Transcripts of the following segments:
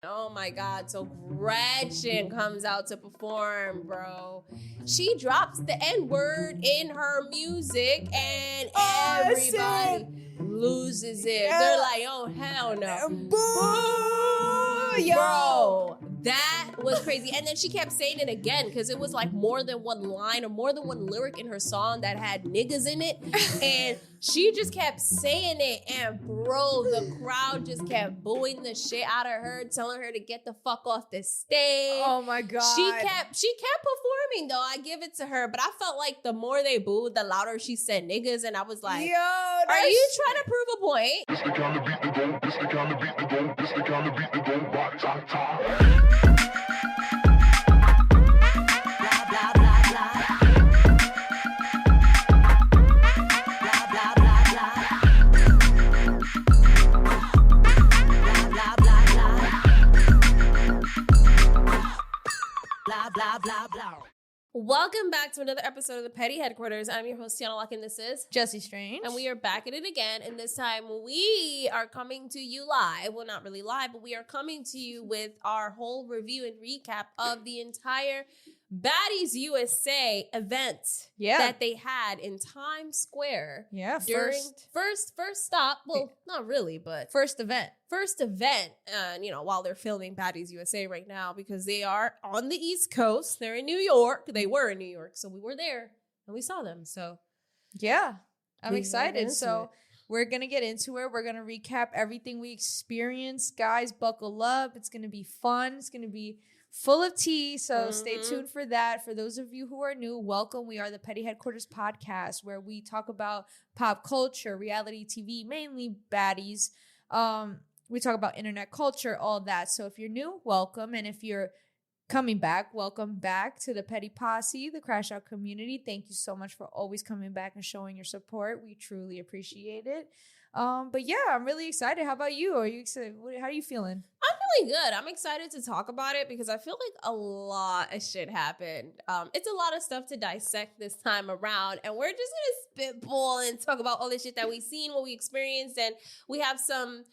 Oh my God. So Gretchen comes out to perform, bro. She drops the N-word in her music and everybody loses it. They're like, oh, hell no. Boo! Yo! Bro, that was crazy. And then she kept saying it again because it was like more than one line or more than one lyric in her song that had niggas in it. And she just kept saying it. And bro, the crowd just kept booing the shit out of her, telling her to get the fuck off the stage. Oh my God. She kept performing though. I give it to her. But I felt like the more they booed, the louder she said niggas. And I was like, yo, are you trying to prove a point? This the kind of beat to go, this the kind of beat to go, this the kind of beat to go, rock, ta, ta. Blah, blah, blah, blah. Blah, blah, blah, blah. Blah, blah, blah, blah. Blah, blah, blah, blah. Welcome back to another episode of the Petty Headquarters. I'm your host, Tiana Locke, and this is Jesse Strange. And we are back at it again. And this time we are coming to you live. Well, not really live, but we are coming to you with our whole review and recap of the entire Baddies USA event that they had in Times Square. Yeah, during first stop. Well, not really, but first event. And while they're filming Baddies USA right now, because they are on the East Coast, they're in New York. They were in New York, so we were there and we saw them. So yeah, I'm excited. So we're gonna get into it. We're gonna recap everything we experienced. Guys, buckle up. It's gonna be fun. It's gonna be full of tea. So stay tuned for that. For those of you who are new, welcome. We are the Petty Headquarters podcast, where we talk about pop culture, reality TV, mainly baddies. We talk about internet culture, all that. So if you're new, welcome. And if you're coming back, welcome back to the Petty Posse, the Crash Out community. Thank you so much for always coming back and showing your support. We truly appreciate it. But yeah, I'm really excited. How about you? Are you excited? How are you feeling? I'm feeling good. I'm excited to talk about it because I feel like a lot of shit happened. It's a lot of stuff to dissect this time around, and we're just gonna spitball and talk about all the shit that we've seen, what we experienced, and we have some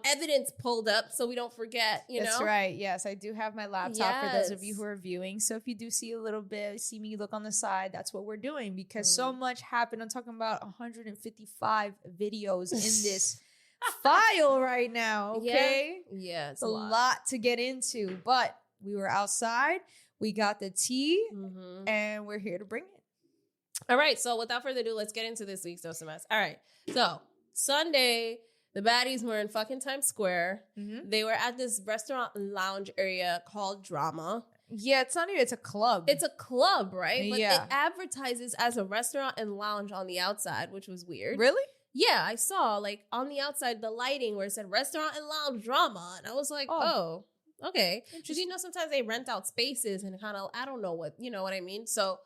evidence pulled up so we don't forget, That's right. Yes, I do have my laptop for those of you who are viewing. So if you do see a little bit, see me look on the side, that's what we're doing because so much happened. I'm talking about 155 videos in this file right now. Okay. Yeah, it's a lot to get into, but we were outside. We got the tea and we're here to bring it. All right. So without further ado, let's get into this week's Dose of Mess. All right. So Sunday, the baddies were in fucking Times Square. They were at this restaurant and lounge area called Drama. Yeah, it's not even, it's a club. It's a club, right? But it advertises as a restaurant and lounge on the outside, which was weird. Really? Yeah, I saw like on the outside, the lighting where it said restaurant and lounge Drama. And I was like, oh okay. Because sometimes they rent out spaces and kind of, I don't know what, you know what I mean? So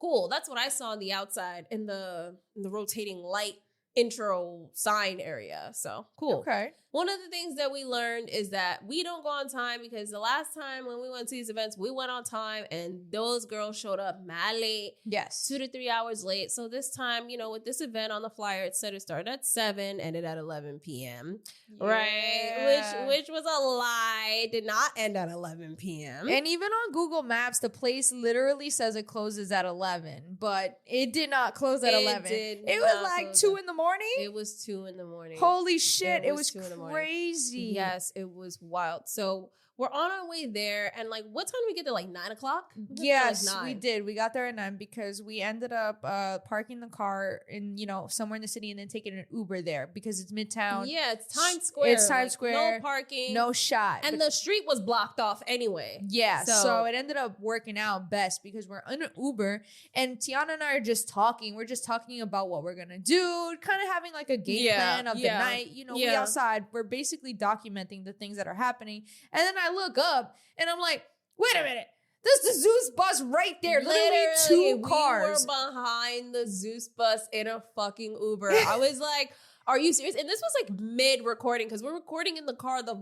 cool. That's what I saw on the outside in the rotating light intro sign area. So cool. Okay. One of the things that we learned is that we don't go on time because the last time when we went to these events, we went on time and those girls showed up mad late. Yes. 2 to 3 hours late. So this time, with this event on the flyer, it said it started at 7, ended at 11 p.m. Yeah. Right? Which was a lie. It did not end at 11 p.m. And even on Google Maps, the place literally says it closes at 11, but it did not close at 11. It was like 2 in the morning. It was 2 in the morning. Holy shit. It was 2 in the morning. Crazy. Yes, it was wild. So we're on our way there. And like, what time did we get there? Like 9 o'clock? Yes, we did. We got there at 9 because we ended up parking the car in, somewhere in the city and then taking an Uber there because it's Midtown. Yeah, it's Times Square. It's Times Square. No parking. No shot. And the street was blocked off anyway. Yeah. So it ended up working out best because we're in an Uber and Tiana and I are just talking. We're just talking about what we're going to do, kind of having like a game plan of the night. We outside. We're basically documenting the things that are happening. And then I look up and I'm like, wait a minute. There's the Zeus bus right there. Literally 2 cars. We were behind the Zeus bus in a fucking Uber. I was like, are you serious? And this was like mid-recording because we're recording in the car, the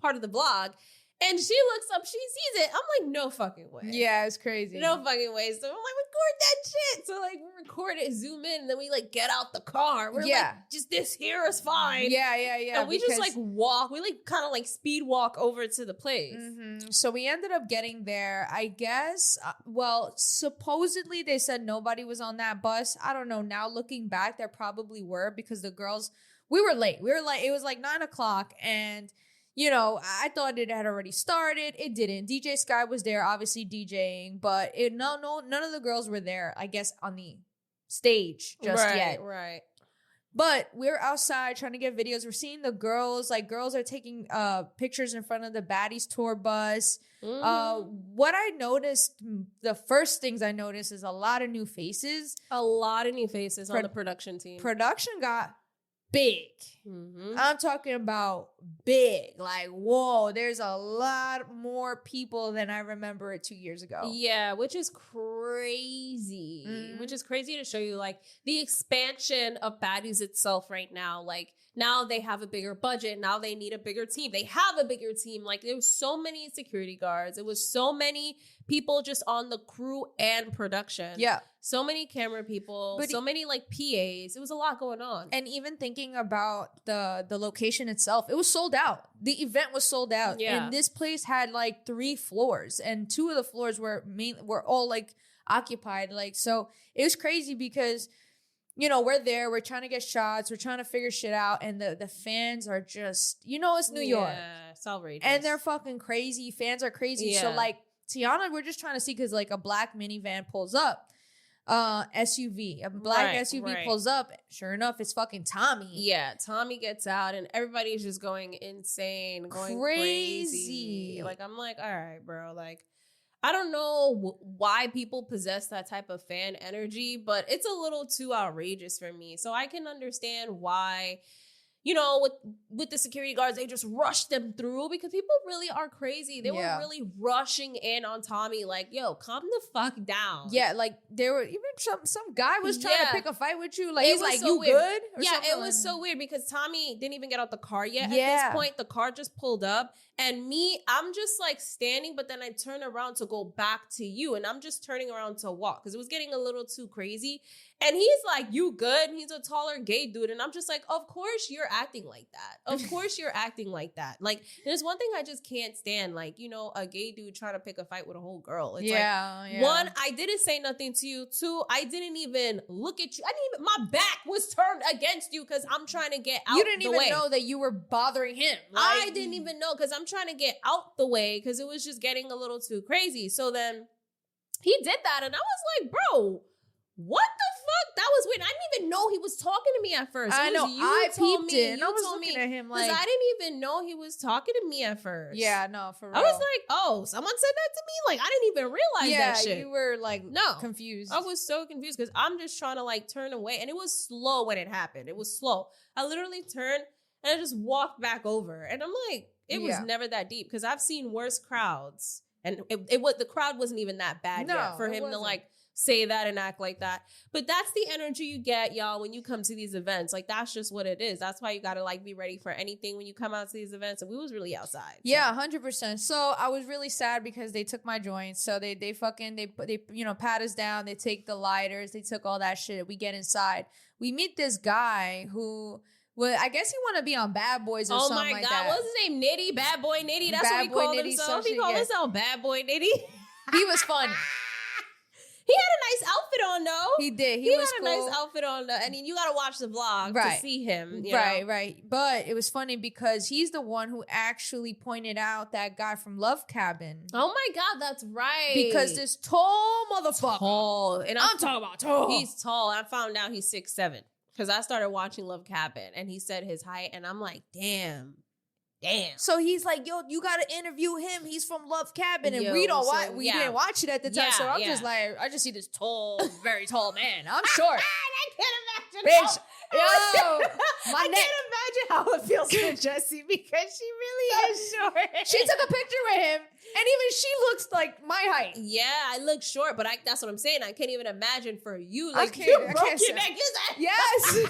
part of the vlog. And she looks up, she sees it. I'm like, no fucking way. Yeah, it's crazy. No fucking way. So I'm like, record that shit. So like we record it, zoom in, and then we like get out the car. We're like, just this here is fine. Yeah. And we just like walk. We like kind of like speed walk over to the place. Mm-hmm. So we ended up getting there. I guess. Well, supposedly they said nobody was on that bus. I don't know. Now looking back, there probably were because the girls. We were late. It was like 9:00, and. You know, I thought it had already started. It didn't. DJ Sky was there, obviously DJing, but none of the girls were there, I guess, on the stage just yet. Right. But we're outside trying to get videos. We're seeing the girls. Like, girls are taking pictures in front of the Baddies tour bus. Mm-hmm. What I noticed, the first things I noticed is a lot of new faces. A lot of new faces on the production team. Production got big. Mm-hmm. I'm talking about big. Like, whoa, there's a lot more people than I remember it 2 years ago. Yeah, which is crazy. Mm-hmm. Which is crazy to show you, like, the expansion of Baddies itself right now. Like, now they have a bigger budget. Now they need a bigger team. They have a bigger team. Like, there was so many security guards. It was so many people just on the crew and production. Yeah. So many camera people, so many like PAs. It was a lot going on. And even thinking about the location itself, it was sold out. The event was sold out. Yeah. And this place had like 3 floors, and 2 of the floors were all like occupied. Like, so it was crazy because, you know, we're there, we're trying to get shots, we're trying to figure shit out, and the fans are just, you know, it's New York. Yeah, it's outrageous. And they're fucking crazy. Fans are crazy. Yeah. So like, Tiana, we're just trying to see because like a black minivan pulls up. SUV, a black SUV pulls up. Sure enough, it's fucking Tommy. Yeah, Tommy gets out and everybody's just going insane, going crazy. Like, I'm like, all right, bro. Like, I don't know why people possess that type of fan energy, but it's a little too outrageous for me. So I can understand why, you know, with the security guards, they just rushed them through because people really are crazy. They were really rushing in on Tommy, like, yo, calm the fuck down. Yeah, like there were even some guy was trying to pick a fight with you. Like, he's like, so you weird. good? Or yeah, it was so weird because Tommy didn't even get out the car yet. At this point, the car just pulled up. And I'm just like standing, but then I turn around to go back to you. And I'm just turning around to walk because it was getting a little too crazy. And he's like, you good? He's a taller gay dude. And I'm just like, of course you're acting like that. Of course you're acting like that. Like, there's one thing I just can't stand. Like, you know, a gay dude trying to pick a fight with a whole girl. It's like, 1, I didn't say nothing to you. 2, I didn't even look at you. My back was turned against you because I'm trying to get out the way. You didn't even know that you were bothering him. Like, I didn't even know because I'm trying to get out the way because it was just getting a little too crazy. So then he did that and I was like, bro, what the fuck? That was weird. I didn't even know he was talking to me at first. I know. I peeped it. And I was looking at him like, because I didn't even know he was talking to me at first. Yeah, no, for real. I was like, oh, someone said that to me? Like, I didn't even realize that shit. Yeah, you were like, confused. I was so confused because I'm just trying to like turn away. And it was slow when it happened. It was slow. I literally turned and I just walked back over. And I'm like, it was never that deep because I've seen worse crowds. And the crowd wasn't even that bad yet for him to like say that and act like that. But that's the energy you get, y'all, when you come to these events. Like, that's just what it is. That's why you gotta like be ready for anything when you come out to these events. And we was really outside. So. Yeah, 100%. So I was really sad because they took my joints. So they you know, pat us down. They take the lighters. They took all that shit. We get inside. We meet this guy who, well, I guess he want to be on Bad Boys or something like that. Oh my God, what's his name? Nitty? Bad Boy Nitty? That's what he called himself. He called himself Bad Boy Nitty. He was funny. He had a nice outfit on, though. He did. He had a nice outfit on. I mean, you got to watch the vlog to see him. You know? Right. But it was funny because he's the one who actually pointed out that guy from Love Cabin. Oh, my God, that's right. Because this tall motherfucker. Tall. And I'm talking about tall. He's tall. I found out he's 6'7". Because I started watching Love Cabin. And he said his height. And I'm like, damn. So he's like, yo, you gotta interview him. He's from Love Cabin, and we don't watch. We didn't watch it at the time, so I'm just like, I just see this tall, very tall man. I'm short. I can't imagine. Bitch, yo, I can't imagine how it feels for Jessie because she really is short. She took a picture with him, and even she looks like my height. Yeah, I look short, but that's what I'm saying. I can't even imagine for you. Like, you broke your neck. Yes.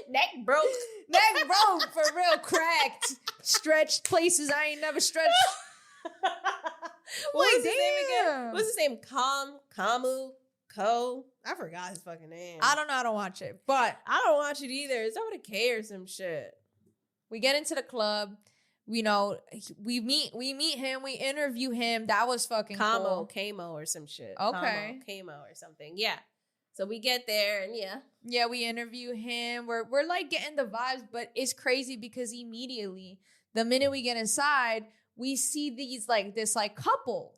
Neck broke. Neck broke, for real, cracked. Stretched places I ain't never stretched. What's his name again? What's his name? Kamu? Ko? I forgot his fucking name. I don't know. I don't watch it, but I don't watch it either. Is that with a K or some shit? we get into the club. We know we meet him. We interview him. That was fucking cool. Kamo or some shit. Okay, Kamo or something. Yeah. So we get there and yeah, we interview him. We're like getting the vibes, but it's crazy because immediately the minute we get inside, we see this couple.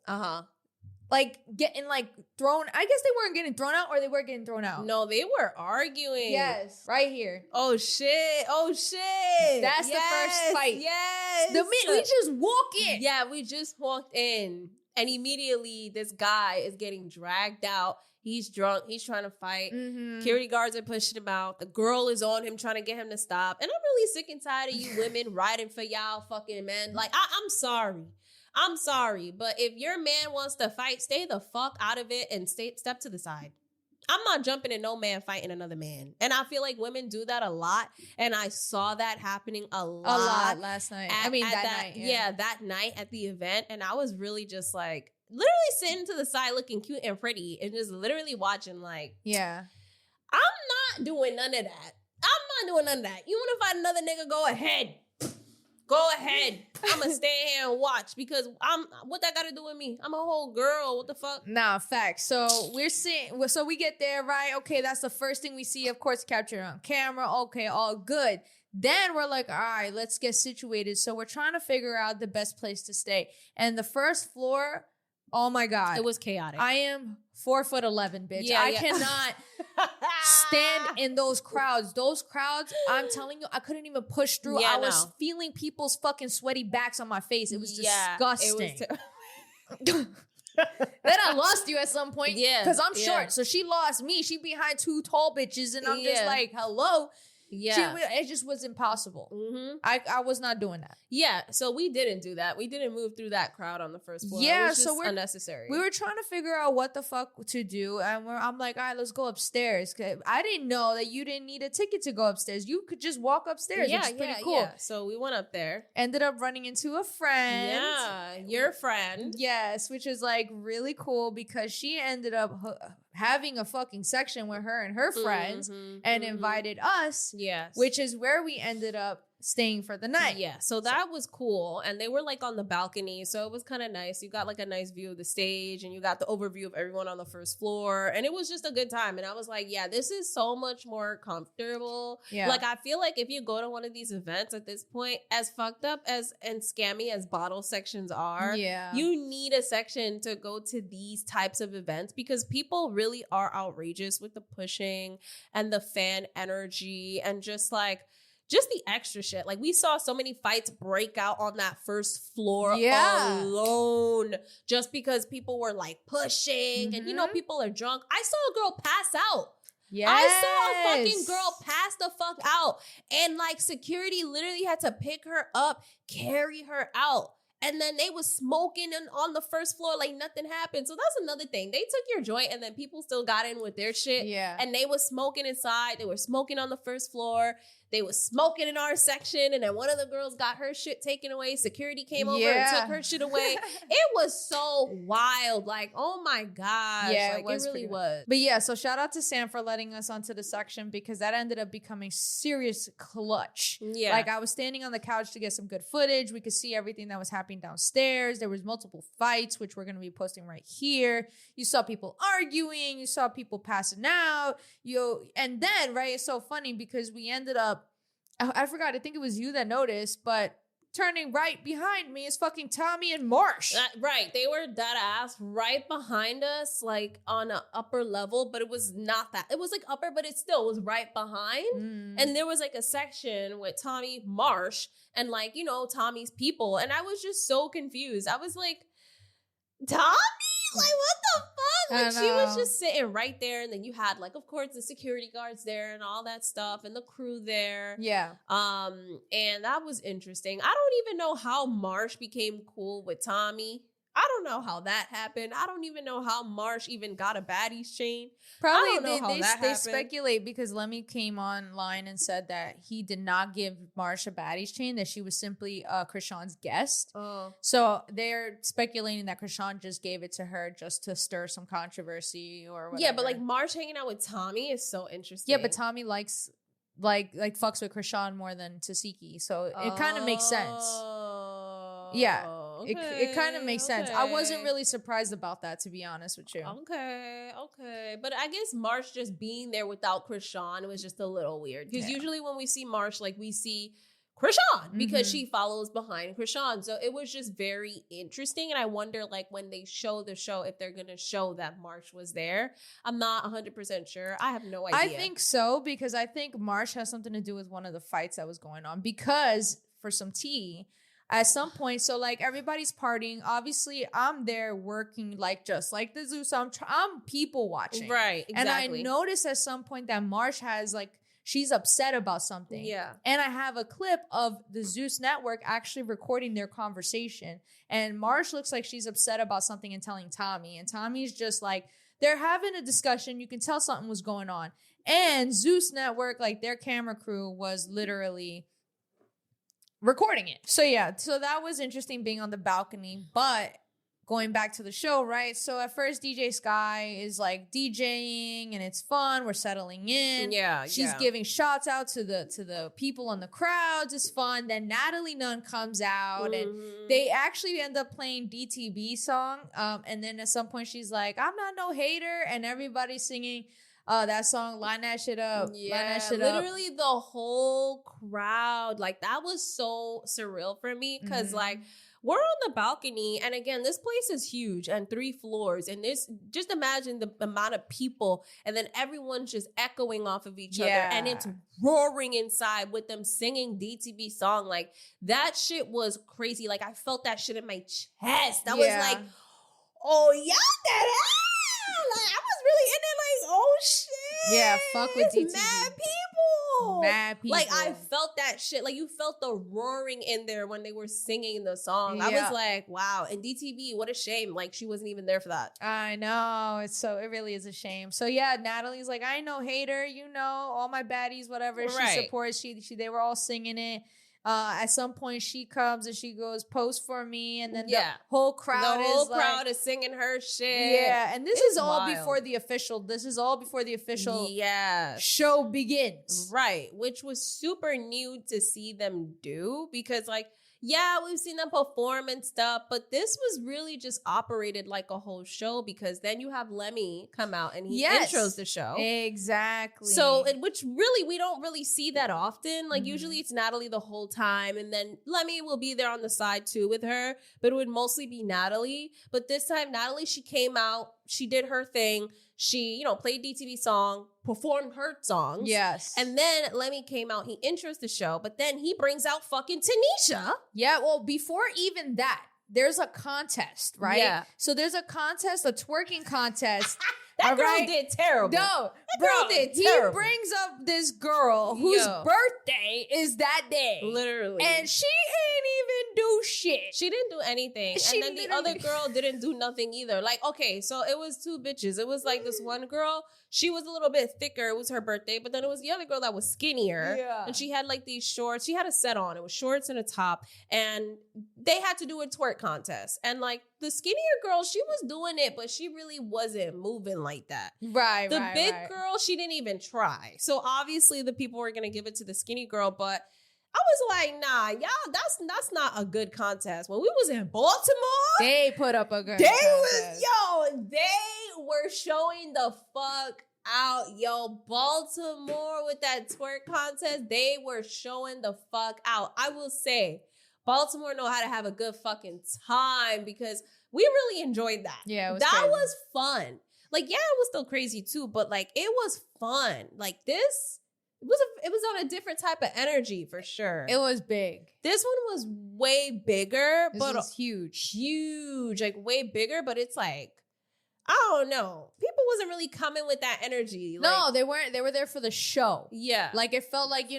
Like getting like thrown. I guess they weren't getting thrown out, or they were getting thrown out. No, they were arguing. Yes, right here. Oh shit! That's the first fight. Yes. The minute we just walk in. Yeah, we just walked in, and immediately this guy is getting dragged out. He's drunk. He's trying to fight. Security guards are pushing him out. The girl is on him trying to get him to stop. And I'm really sick and tired of you women riding for y'all fucking men. Like, I'm sorry. But if your man wants to fight, stay the fuck out of it and step to the side. I'm not jumping in no man fighting another man. And I feel like women do that a lot. And I saw that happening a lot last night. That night. Yeah, that night at the event. And I was really just like, literally sitting to the side looking cute and pretty and just literally watching like, yeah, I'm not doing none of that. You want to fight another nigga, go ahead. I'm going to stay here and watch because what that got to do with me? I'm a whole girl. What the fuck? Nah, facts. So we get there, right? Okay, that's the first thing we see. Of course, captured on camera. Okay, all good. Then we're like, all right, let's get situated. So we're trying to figure out the best place to stay. And the first floor, oh my God. It was chaotic. I am 4'11", bitch. I cannot stand in those crowds. Those crowds, I'm telling you, I couldn't even push through. I was feeling people's fucking sweaty backs on my face. It was disgusting. Then I lost you at some point. Yeah. Because I'm short. So she lost me. She behind two tall bitches. And I'm just like, hello. Yeah. It just was impossible. I was not doing that. Yeah. So we didn't do that. We didn't move through that crowd on the first floor. Yeah. It was just unnecessary. We were trying to figure out what the fuck to do. And I'm like, all right, let's go upstairs. I didn't know that you didn't need a ticket to go upstairs. You could just walk upstairs, which is pretty cool. Yeah. So we went up there. Ended up running into a friend. Yeah. Your friend. Yes. Which is like really cool because she ended up having a fucking section with her and her friends and invited us. Yes. Which is where we ended up staying for the night. Yeah. So that was cool. And they were like on the balcony. So it was kind of nice. You got like a nice view of the stage and you got the overview of everyone on the first floor. And it was just a good time. And I was like, yeah, this is so much more comfortable. Yeah. Like I feel like if you go to one of these events at this point, as fucked up as and scammy as bottle sections are, you need a section to go to these types of events because people really are outrageous with the pushing and the fan energy and just the extra shit. Like we saw so many fights break out on that first floor alone just because people were like pushing and people are drunk. I saw a girl pass out. Yes. I saw a fucking girl pass the fuck out and like security literally had to pick her up, carry her out. And then they was smoking on the first floor like nothing happened. So that's another thing. They took your joint and then people still got in with their shit. Yeah. And they was smoking inside. They were smoking on the first floor. They was smoking in our section. And then one of the girls got her shit taken away. Security came over and took her shit away. It was so wild. Like, oh my gosh. Yeah, like, it really was. But yeah, so shout out to Sam for letting us onto the section because that ended up becoming serious clutch. Yeah. Like I was standing on the couch to get some good footage. We could see everything that was happening downstairs. There was multiple fights, which we're going to be posting right here. You saw people arguing. You saw people passing out. And then, right, it's so funny because we ended up, I forgot, I think it was you that noticed, but turning right behind me is fucking Tommy and Marsh. Right. They were dead ass right behind us, like on an upper level, but it was not that. It was like upper, but it still was right behind. And there was like a section with Tommy, Marsh, and like, Tommy's people. And I was just so confused. I was like, Tommy? Like, what the fuck? Like, she was just sitting right there. And then you had, like, of course, the security guards there and all that stuff and the crew there. Yeah. And that was interesting. I don't even know how Marsh became cool with Tommy. I don't know how that happened. I don't even know how Marsh even got a baddies chain. Probably I don't know how that they happened. speculate because Lemmy came online and said that he did not give Marsh a baddies chain, that she was simply Krishan's guest. Oh. So they're speculating that Krishan just gave it to her just to stir some controversy or whatever. Yeah, but like Marsh hanging out with Tommy is so interesting. Yeah, but Tommy likes like fucks with Krishan more than Tasiki, so it kind of makes sense. Yeah, okay, it kind of makes sense. I wasn't really surprised about that, to be honest with you. Okay. But I guess Marsh just being there without Krishan was just a little weird. Because usually when we see Marsh, like we see Krishan because she follows behind Krishan. So it was just very interesting. And I wonder, like, when they show the show, if they're going to show that Marsh was there. I'm not 100% sure. I have no idea. I think so, because I think Marsh has something to do with one of the fights that was going on. Because for some tea, at some point, so like everybody's partying. Obviously, I'm there working like just like the zoo. So I'm people watching. Right, exactly. And I noticed at some point that Marsh has like, she's upset about something. Yeah. And I have a clip of the Zeus Network actually recording their conversation. And Marsh looks like she's upset about something and telling Tommy. And Tommy's just like, they're having a discussion. You can tell something was going on. And Zeus Network, like their camera crew was literally recording it. So yeah, so that was interesting being on the balcony. But going back to the show, right? So at first, DJ Sky is like DJing and it's fun. We're settling in. Yeah, she's giving shots out to the people in the crowds. It's fun. Then Natalie Nunn comes out and they actually end up playing DTB song. And then at some point she's like, "I'm not no hater," and everybody's singing that song, "Line That Shit Up." Yeah, Line That Shit literally the whole crowd. Like that was so surreal for me because like. We're on the balcony, and again, this place is huge and 3 floors, and this, just imagine the amount of people, and then everyone's just echoing off of each other, and it's roaring inside with them singing DTB song. Like, that shit was crazy. Like, I felt that shit in my chest. I was like, oh, yeah, that hell! Like, I was really in it, like, oh, shit. Yeah, fuck with DTB. Mad people. Like, I felt that shit. Like, you felt the roaring in there when they were singing the song. I was like, wow. And DTV, what a shame. Like, she wasn't even there for that. I know. It really is a shame. So, yeah, Natalie's like, I ain't no hater. You know, all my baddies, whatever. Right. She supports. They were all singing it. At some point, she comes and she goes, "Post for me," and then the whole crowd is singing her shit. Yeah, and this is all before the official. This is all before the official show begins. Right, which was super new to see them do because, like, yeah, we've seen them perform and stuff, but this was really just operated like a whole show because then you have Lemmy come out and he intros the show. Exactly. So, which really, we don't really see that often. Like, usually it's Natalie the whole time, and then Lemmy will be there on the side too with her, but it would mostly be Natalie. But this time, Natalie, she came out, she did her thing. She, played DTV song, performed her songs. Yes. And then Lemmy came out, he intros the show, but then he brings out fucking Tanisha. Yeah, well, before even that, there's a contest, right? Yeah. So there's a contest, a twerking contest. That girl did terrible. No, bro, did terrible. He brings up this girl whose birthday is that day. Literally. And she ain't even do shit. She didn't do anything. And then the other girl didn't do nothing either. Like, okay, so it was 2 bitches. It was like this one girl, she was a little bit thicker. It was her birthday. But then it was the other girl that was skinnier. Yeah. And she had like these shorts. She had a set on. It was shorts and a top. And they had to do a twerk contest. And like the skinnier girl, she was doing it, but she really wasn't moving like that. Right, The big girl, she didn't even try. So obviously the people were going to give it to the skinny girl, but I was like, nah, y'all, that's not a good contest. When we was in Baltimore, they put up a good contest. They were showing the fuck out. Yo, Baltimore with that twerk contest, they were showing the fuck out. I will say, Baltimore know how to have a good fucking time because we really enjoyed that. Yeah, was fun. Like, yeah, it was still crazy too, but like it was fun. Like this, it was on a different type of energy for sure. It was big. This one was way bigger, but was huge, like way bigger. But it's like, I don't know. People wasn't really coming with that energy. No, they weren't. They were there for the show. Yeah, like it felt like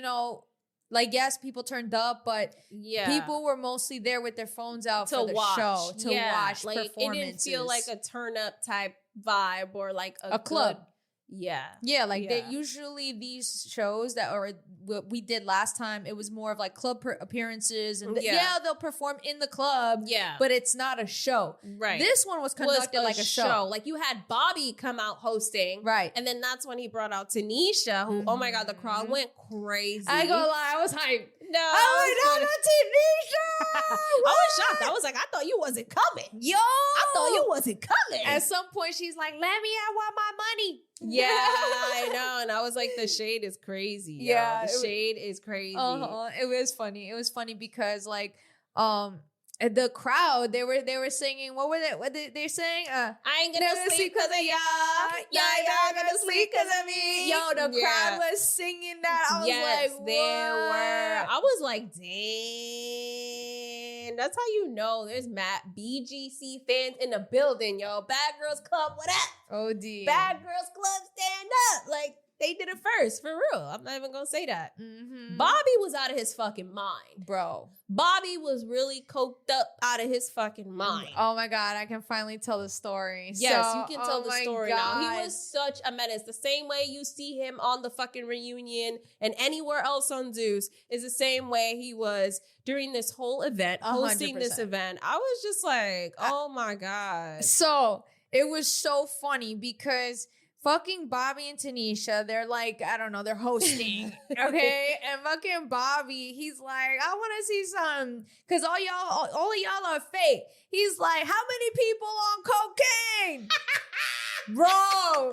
Like, yes, people turned up, but Yeah. people were mostly there with their phones out to for the watch. show, to watch like, performances. It didn't feel like a turn up type vibe or like a club. Yeah. Yeah, like they usually these shows that are what we did last time, it was more of like club appearances and they'll perform in the club. Yeah. But it's not a show. Right. This one was conducted like a show. Like you had Bobby come out hosting. Right. And then that's when he brought out Tanisha, who, oh my God, the crowd went crazy. I ain't gonna lie, I was hyped. No. Oh my God, Tanisha! I was shocked. I was like, I thought you wasn't coming. Yo! I thought you wasn't coming. At some point, she's like, let me, I want my money. Yeah, I know. And I was like, the shade is crazy. Yeah. The shade is crazy. It was funny. It was funny because like the crowd, they were singing, what did they sing? I ain't gonna sleep because of y'all. Y'all gonna sleep because of me. Yo, the crowd was singing that. I was like, what? They were. I was like, dang. That's how you know there's mad BGC fans in the building, yo. Bad Girls Club, what up? OD. Bad Girls Club, stand up. Like, they did it first, for real. I'm not even gonna say that. Mm-hmm. Bobby was out of his fucking mind. Bro. Bobby was really coked up out of his fucking mind. Oh my God, I can finally tell the story. Yes, you can tell the story God. now. He was such a menace. The same way you see him on the fucking reunion and anywhere else on Zeus is the same way he was during this whole event, hosting 100%. this event. I was just like, oh my God. So, it was so funny because fucking Bobby and Tanisha, they're like, I don't know, they're hosting, okay? And fucking Bobby, he's like, I want to see some, because all of y'all are fake. He's like, how many people on cocaine? Bro,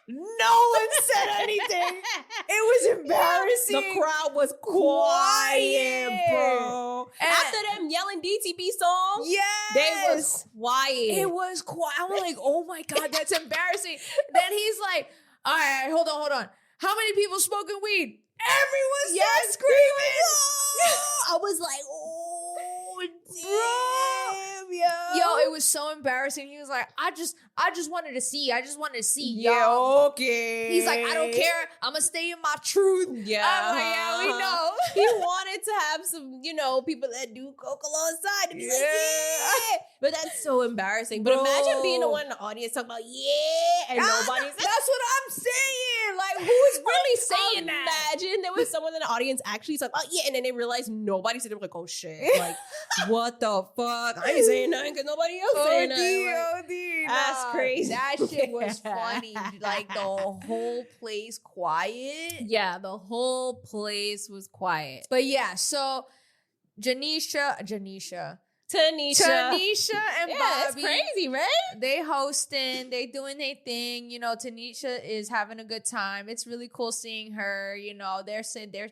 no one said anything. It was embarrassing. The crowd was quiet, bro. And after them yelling DTP songs, they was quiet. It was quiet. I was like, oh my God, that's embarrassing. Then he's like, all right, hold on. How many people smoking weed? Everyone started screaming. I was like, oh, damn, Yo, it was so embarrassing. He was like, I just wanted to see. I just wanted to see. Yeah, y'all. okay. He's like, I don't care. I'm going to stay in my truth. Yeah. I'm like, yeah, we know. He wanted to have some, people that do coke alongside to be like, yeah. But that's so embarrassing. But imagine being the one in the audience talking about, yeah, and nobody's. That's what I'm saying. Like, who's really saying that? Imagine there was someone in the audience actually talking, oh, yeah, and then they realized nobody said it. They were like, oh, shit. Like, what the fuck? I ain't saying nothing because nobody else saying nothing. Like, that's crazy. That shit was funny. Like, the whole place quiet. Yeah, the whole place was quiet. But yeah, so Tanisha and Bobby. That's crazy, right? They hosting, they doing their thing. Tanisha is having a good time. It's really cool seeing her. They're saying they're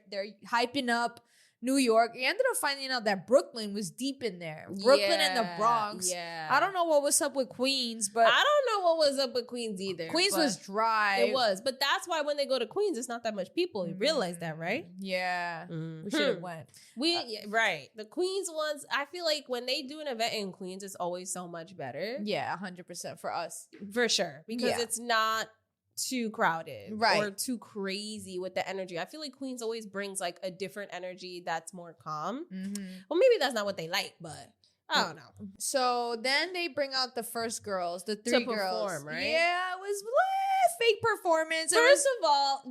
hyping up New York. You ended up finding out that Brooklyn was deep in there. Brooklyn and the Bronx. Yeah. I don't know what was up with Queens, but I don't know what was up with Queens either. Queens was dry. It was. But that's why when they go to Queens, it's not that much people. You realize that, right? Yeah. Mm-hmm. We should have went. Right. The Queens ones, I feel like when they do an event in Queens, it's always so much better. Yeah, 100% for us. For sure. Because it's not too crowded or too crazy with the energy. I feel like Queens always brings like a different energy that's more calm. Mm-hmm. Well, maybe that's not what they like, but I don't know. So then they bring out the first girls, the three girls, right? Yeah, it was fake performance. First of all,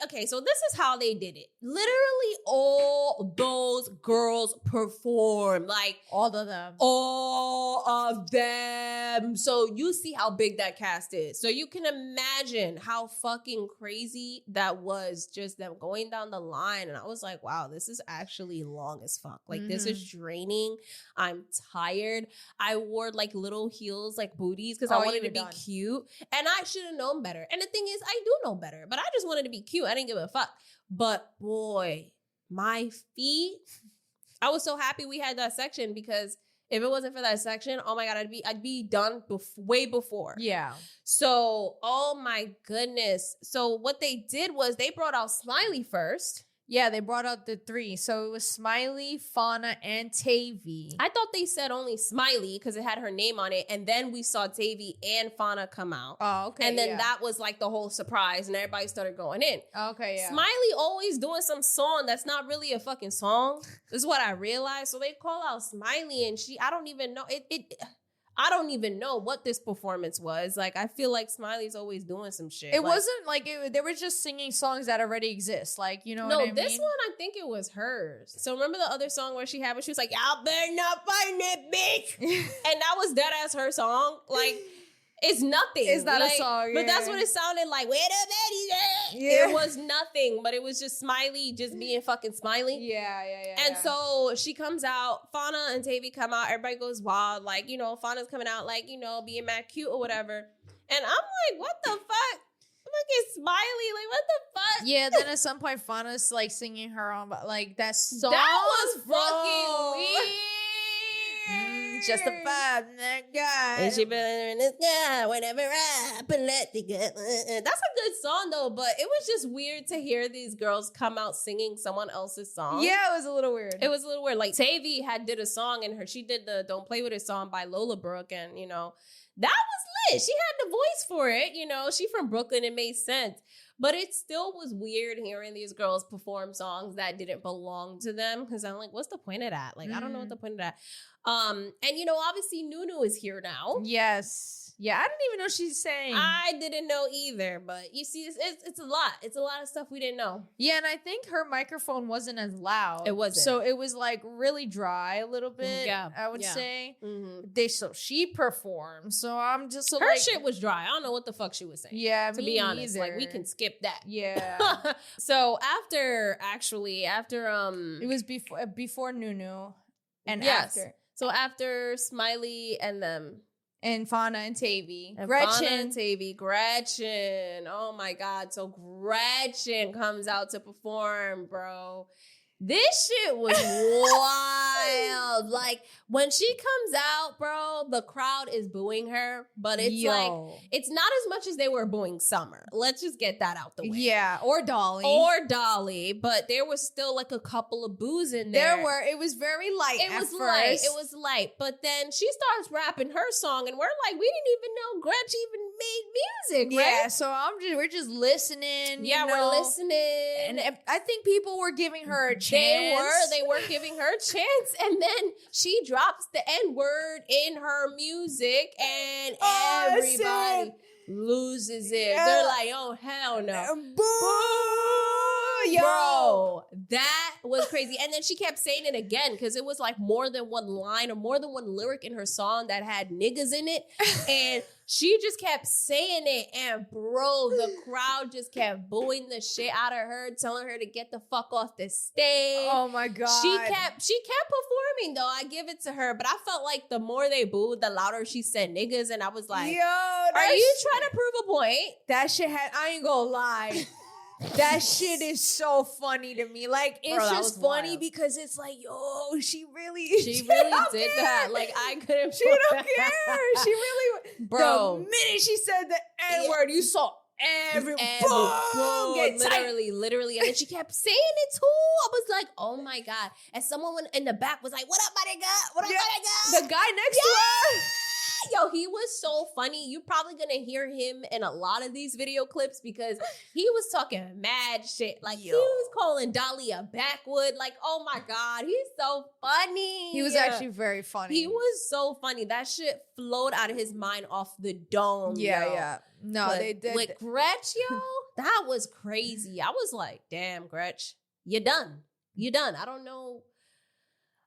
okay, so this is how they did it. Literally all those girls performed. Like all of them. All of them. So you see how big that cast is. So you can imagine how fucking crazy that was, just them going down the line. And I was like, wow, this is actually long as fuck. Like this is draining. I'm tired. I wore like little heels, like booties, because I wanted to be cute. And I should have known better. And the thing is, I do know better, but I just wanted to be cute. I didn't give a fuck. But boy, my feet, I was so happy we had that section, because if it wasn't for that section, oh my God, I'd be done way before. Yeah. So, oh my goodness. So what they did was they brought out Smiley first. Yeah, they brought out the 3. So it was Smiley, Fauna, and Tavy. I thought they said only Smiley because it had her name on it. And then we saw Tavy and Fauna come out. Oh, okay. And then that was like the whole surprise and everybody started going in. Okay, yeah. Smiley always doing some song that's not really a fucking song. This is what I realized. So they call out Smiley and I don't even know. I don't even know what this performance was. Like, I feel like Smiley's always doing some shit. It wasn't like they were just singing songs that already exist. Like, you know what I mean? No, this one, I think it was hers. So remember the other song where she was like, y'all better not find it, bitch. And that was dead ass her song. Like, it's nothing. It's not a song. But that's what it sounded like. Where the Betty's at? Yeah. It was nothing, but it was just Smiley just being fucking Smiley. Yeah. And so she comes out, Fauna and Tavy come out, everybody goes wild, like, you know, Fauna's coming out, like, you know, being mad cute or whatever. And I'm like, what the fuck? Look at Smiley, like, what the fuck? Yeah, then at some point, Fauna's like singing her on, like, that song. That was fucking weird. Just a vibe, that guy. And she been in the sky whenever I let the go. That's a good song though, but it was just weird to hear these girls come out singing someone else's song. Yeah, it was a little weird. It was a little weird. Like Tavy did a song and she did the Don't Play With It song by Lola Brooke, and you know, that was lit. She had the voice for it, you know. She from Brooklyn, it made sense. But it still was weird hearing these girls perform songs that didn't belong to them. Because I'm like, what's the point of that? Like, I don't know what the point of that. And you know, obviously Nunu is here now. Yes. Yeah, I didn't even know she's saying. I didn't know either, but you see, it's a lot. It's a lot of stuff we didn't know. Yeah, and I think her microphone wasn't as loud. It wasn't. So it was like really dry a little bit. Yeah, I would say. Mm-hmm. So she performed. So I'm just so her like, shit was dry. I don't know what the fuck she was saying. Yeah, to be honest, like we can skip that. Yeah. So after it was before Nunu and yes. after. So after Smiley and them. And Fauna and Tavy. And Gretchen. Fauna and Tavy. Gretchen. Oh my God. So Gretchen comes out to perform, bro. This shit was wild. Like, when she comes out, bro, the crowd is booing her. But it's like, it's not as much as they were booing Summer. Let's just get that out the way. Yeah, or Dolly. But there was still like a couple of boos in there. It was very light It was light. But then she starts rapping her song and we're like, we didn't even know Gretchen even made music, right? Yeah, so we're just listening. Yeah, we're listening. And I think people were giving her a chance. They were giving her a chance. And then she drops the N-word in her music and everybody loses it. Yeah. They're like, oh, hell no. Boo! Yo. Bro, that was crazy. And then she kept saying it again because it was like more than one line or more than one lyric in her song that had niggas in it. And she just kept saying it. And bro, the crowd just kept booing the shit out of her, telling her to get the fuck off the stage. Oh my God. She kept performing though. I give it to her. But I felt like the more they booed, the louder she said niggas. And I was like, are you trying to prove a point? That shit I ain't gonna lie. That shit is so funny to me. Like, it's just funny wild. Because it's like, yo, she really did that. Like, I couldn't. She don't care. She really, bro. The minute she said the N-word, you saw every boom, get literally. And then she kept saying it too. I was like, oh my God. And someone in the back was like, what up, my nigga? What up, my nigga? The guy next to her. Yo, he was so funny. You're probably gonna hear him in a lot of these video clips because he was talking mad shit. Like, he was calling Dolly a backwood. Like, oh my God, he's so funny. He was actually very funny. He was so funny. That shit flowed out of his mind off the dome. Yeah. No, but they did. With Gretch, yo, that was crazy. I was like, damn, Gretch, you done. I don't know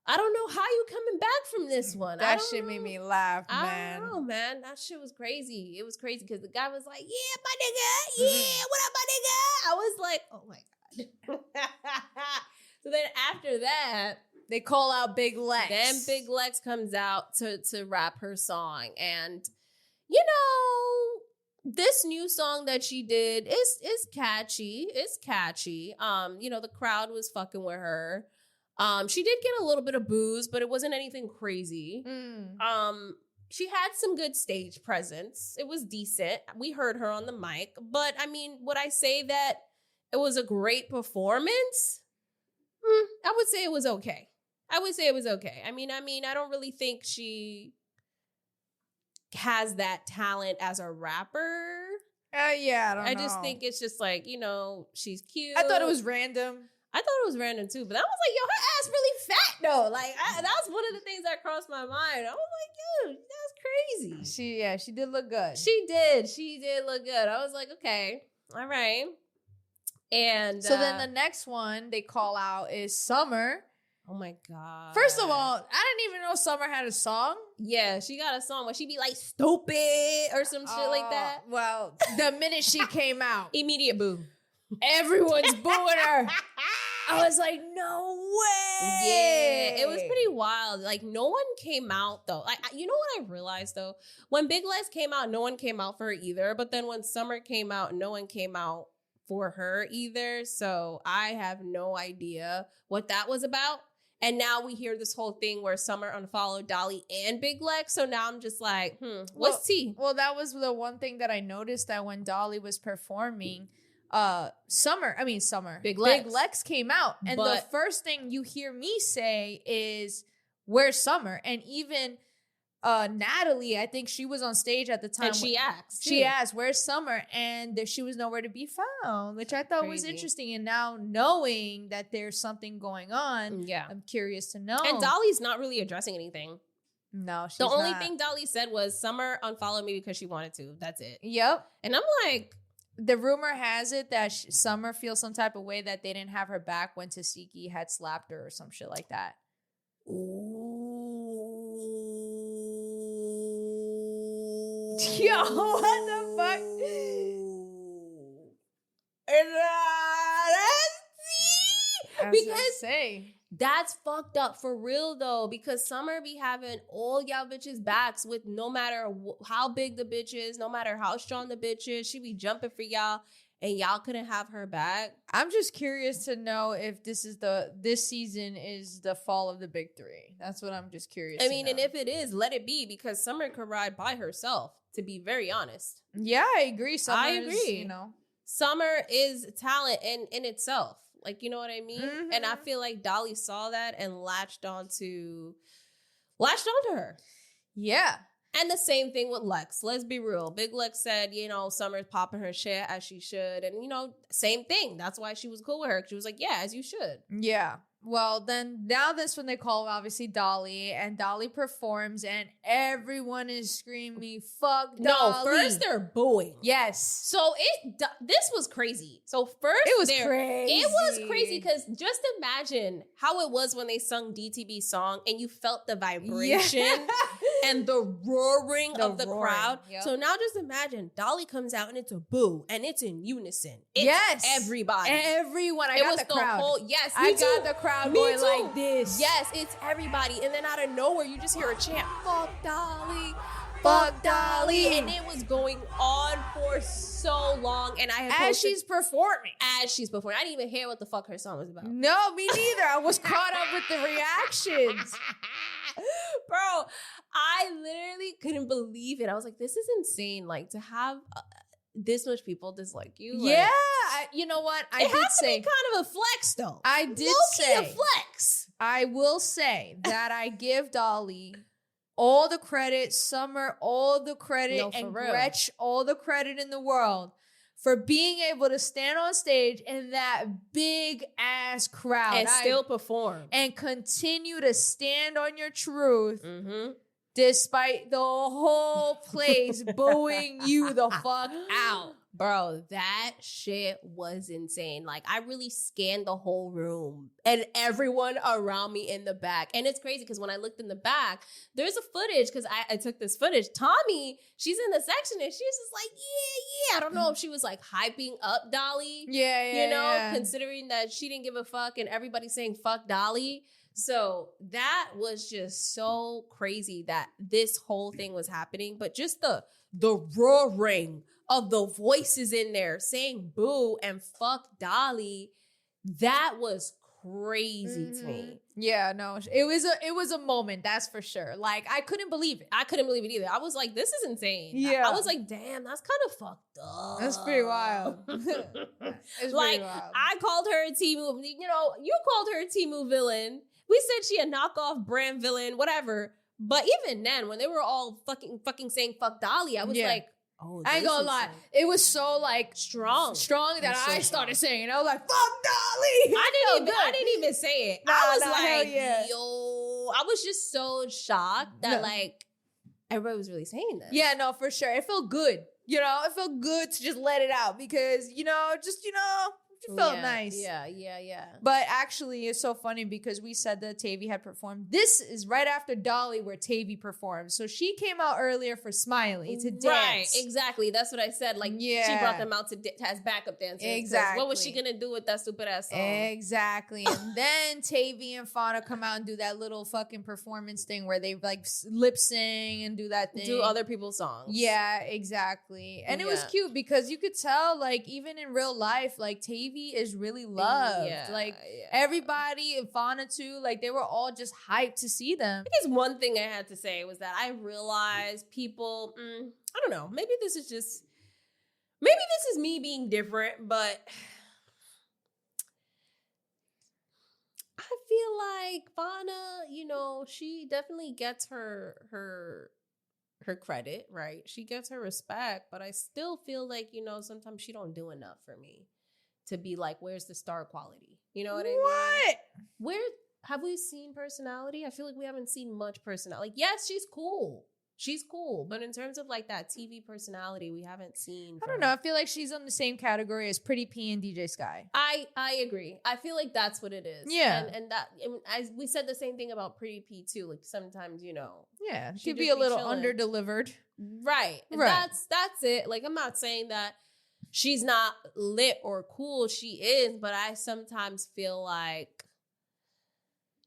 how you coming back from this one. That shit made me laugh, man. I don't know, man. That shit was crazy. It was crazy because the guy was like, yeah, my nigga. Yeah, what up, my nigga? I was like, oh my God. So then after that, they call out Big Lex. Then Big Lex comes out to rap her song. And, you know, this new song that she did is catchy. It's catchy. You know, the crowd was fucking with her. She did get a little bit of booze, but it wasn't anything crazy. She had some good stage presence. It was decent. We heard her on the mic. But, I mean, would I say that it was a great performance? I would say it was okay. I mean, I don't really think she has that talent as a rapper. Yeah, I don't know. I just think it's just like, she's cute. I thought it was random. I thought it was random too, but I was like, yo, her ass really fat though. Like, that's one of the things that crossed my mind. I was like, yo, that's crazy. She did look good. She did look good. I was like, okay, all right. And so then the next one they call out is Summer. Oh my God. First of all, I didn't even know Summer had a song. Yeah, she got a song where she be like stupid or some shit like that. Well, the minute she came out, immediate boo. Everyone's booing her. I was like, no way. Yeah, it was pretty wild. Like, no one came out, though. Like, you know what I realized, though? When Big Legs came out, no one came out for her either. But then when Summer came out, no one came out for her either. So I have no idea what that was about. And now we hear this whole thing where Summer unfollowed Dolly and Big Legs. So now I'm just like, what's tea? Well, that was the one thing that I noticed, that when Dolly was performing, Summer, Big Legs came out. And the first thing you hear me say is, where's Summer? And even Natalie, I think she was on stage at the time. And she asked, where's Summer? And she was nowhere to be found, which I thought was interesting. And now knowing that there's something going on, I'm curious to know. And Dolly's not really addressing anything. No, she's not. The only not. thing Dolly said was, Summer unfollowed me because she wanted to. That's it. Yep. And I'm like, the rumor has it that Summer feels some type of way that they didn't have her back when Tasiki had slapped her or some shit like that. Ooh. Yo, what the fuck? Because that's fucked up for real though. Because Summer be having all y'all bitches backs with no matter how big the bitch is, no matter how strong the bitch is, she be jumping for y'all. And y'all couldn't have her back. I'm just curious to know if this season is the fall of the big three. That's what I'm just curious. I mean, and if it is, let it be, because Summer could ride by herself. To be very honest. Yeah, I agree. I agree. Summer is talent in itself. Like, you know what I mean? Mm-hmm. And I feel like Dolly saw that and latched onto her. Yeah. And the same thing with Lex. Let's be real. Big Lex said, Summer's popping her shit as she should. And, same thing. That's why she was cool with her. She was like, yeah, as you should. Yeah. Well, then now this when they call obviously Dolly, and Dolly performs and everyone is screaming, fuck Dolly. No, first they're booing. Yes. So this was crazy. So first it was crazy. It was crazy because just imagine how it was when they sung DTB's song and you felt the vibration and the roaring of the crowd. Yep. So now just imagine Dolly comes out and it's a boo and it's in unison. It's everybody. Everyone. I got the crowd. I got the crowd. Going like this. Yes, it's everybody. And then out of nowhere, you just hear a chant, fuck Dolly, fuck Dolly. And it was going on for so long. And as she's performing. I didn't even hear what the fuck her song was about. No, me neither. I was caught up with the reactions. Bro, I literally couldn't believe it. I was like, this is insane. Like, to have this much people dislike you. Like, yeah. You know what? It has to be kind of a flex, though. I did say a flex. I will say that I give Dolly all the credit, Summer all the credit, and Gretch all the credit in the world for being able to stand on stage in that big ass crowd and still perform and continue to stand on your truth. Mm-hmm. Despite the whole place booing you the fuck out. Bro, that shit was insane. Like, I really scanned the whole room and everyone around me in the back. And it's crazy because when I looked in the back, there's a footage because I took this footage. Tommy, she's in the section and she's just like, yeah. I don't know if she was like hyping up Dolly. Yeah. Considering that she didn't give a fuck and everybody's saying fuck Dolly. So that was just so crazy that this whole thing was happening. But just the roaring of the voices in there saying boo and fuck Dolly, that was crazy to me. Yeah, no, it was a moment, that's for sure. Like, I couldn't believe it. I couldn't believe it either. I was like, this is insane. Yeah. I was like, damn, that's kind of fucked up. That's pretty wild. It's like, pretty wild. I called her a Temu, you know, you called her a Temu villain. We said she a knockoff brand villain, whatever. But even then, when they were all fucking saying fuck Dolly, I was like, oh, I ain't gonna lie. It was so like strong that I started saying it. I was like, fuck Dolly. I didn't even say it. I was like, yeah. yo, I was just so shocked that like everybody was really saying this. Yeah, no, for sure. It felt good. You know, it felt good to just let it out because, you know, it felt nice. Yeah. But actually, it's so funny because we said that Tavy had performed. This is right after Dolly where Tavy performed. So she came out earlier for Smiley to dance. Right, exactly. That's what I said. Like, she brought them out as backup dancers. Exactly. What was she going to do with that stupid ass song? Exactly. And then Tavy and Fauna come out and do that little fucking performance thing where they like lip sing and do that thing. Do other people's songs. Yeah, exactly. And it was cute because you could tell, like, even in real life, like, Tavy is really loved. Everybody and Fauna too, like, they were all just hyped to see them. I guess one thing I had to say was that I realized people, I don't know, maybe this is me being different, but I feel like Fauna, you know, she definitely gets her credit, right? She gets her respect, but I still feel like, you know, sometimes she don't do enough for me to be like, where's the star quality? You know what I mean? Where have we seen personality? I feel like we haven't seen much personality. Like, yes, she's cool. But in terms of like that TV personality, we haven't seen. I don't know. I feel like she's on the same category as Pretty P and DJ Sky. I agree. I feel like that's what it is. Yeah. And that, as we said the same thing about Pretty P too. Like, sometimes, you know. Yeah. She could be a little under-delivered. Right. That's it. Like, I'm not saying that she's not lit or cool. She is, but I sometimes feel like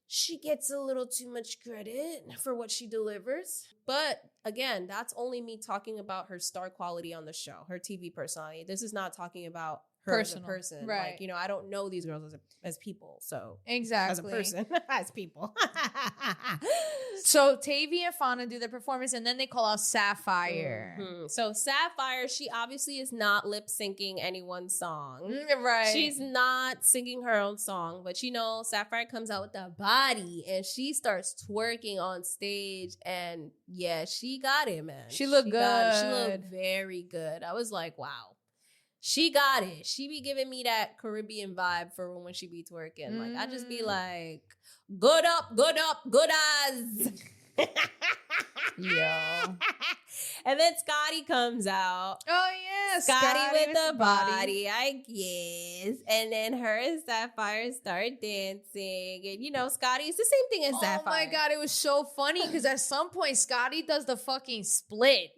she gets a little too much credit for what she delivers. But again, that's only me talking about her star quality on the show, her TV personality. This is not talking about her as a person. Right. Like, you know, I don't know these girls as people. So exactly. As a person, as people. So Tavy and Fauna do their performance and then they call out Sapphire. Mm-hmm. So Sapphire, she obviously is not lip syncing anyone's song. Right. She's not singing her own song, but you know, Sapphire comes out with the body and she starts twerking on stage, and yeah, she got it, man. She looked good. She looked very good. I was like, wow. She got it. She be giving me that Caribbean vibe for when she be twerking. Like, I just be like, good up, good as. Yeah. And then Scotty comes out. Oh, yeah. Scotty with the body, I guess. And then her and Sapphire start dancing. And, you know, Scotty's the same thing as Sapphire. Oh, my God. It was so funny because at some point, Scotty does the fucking split.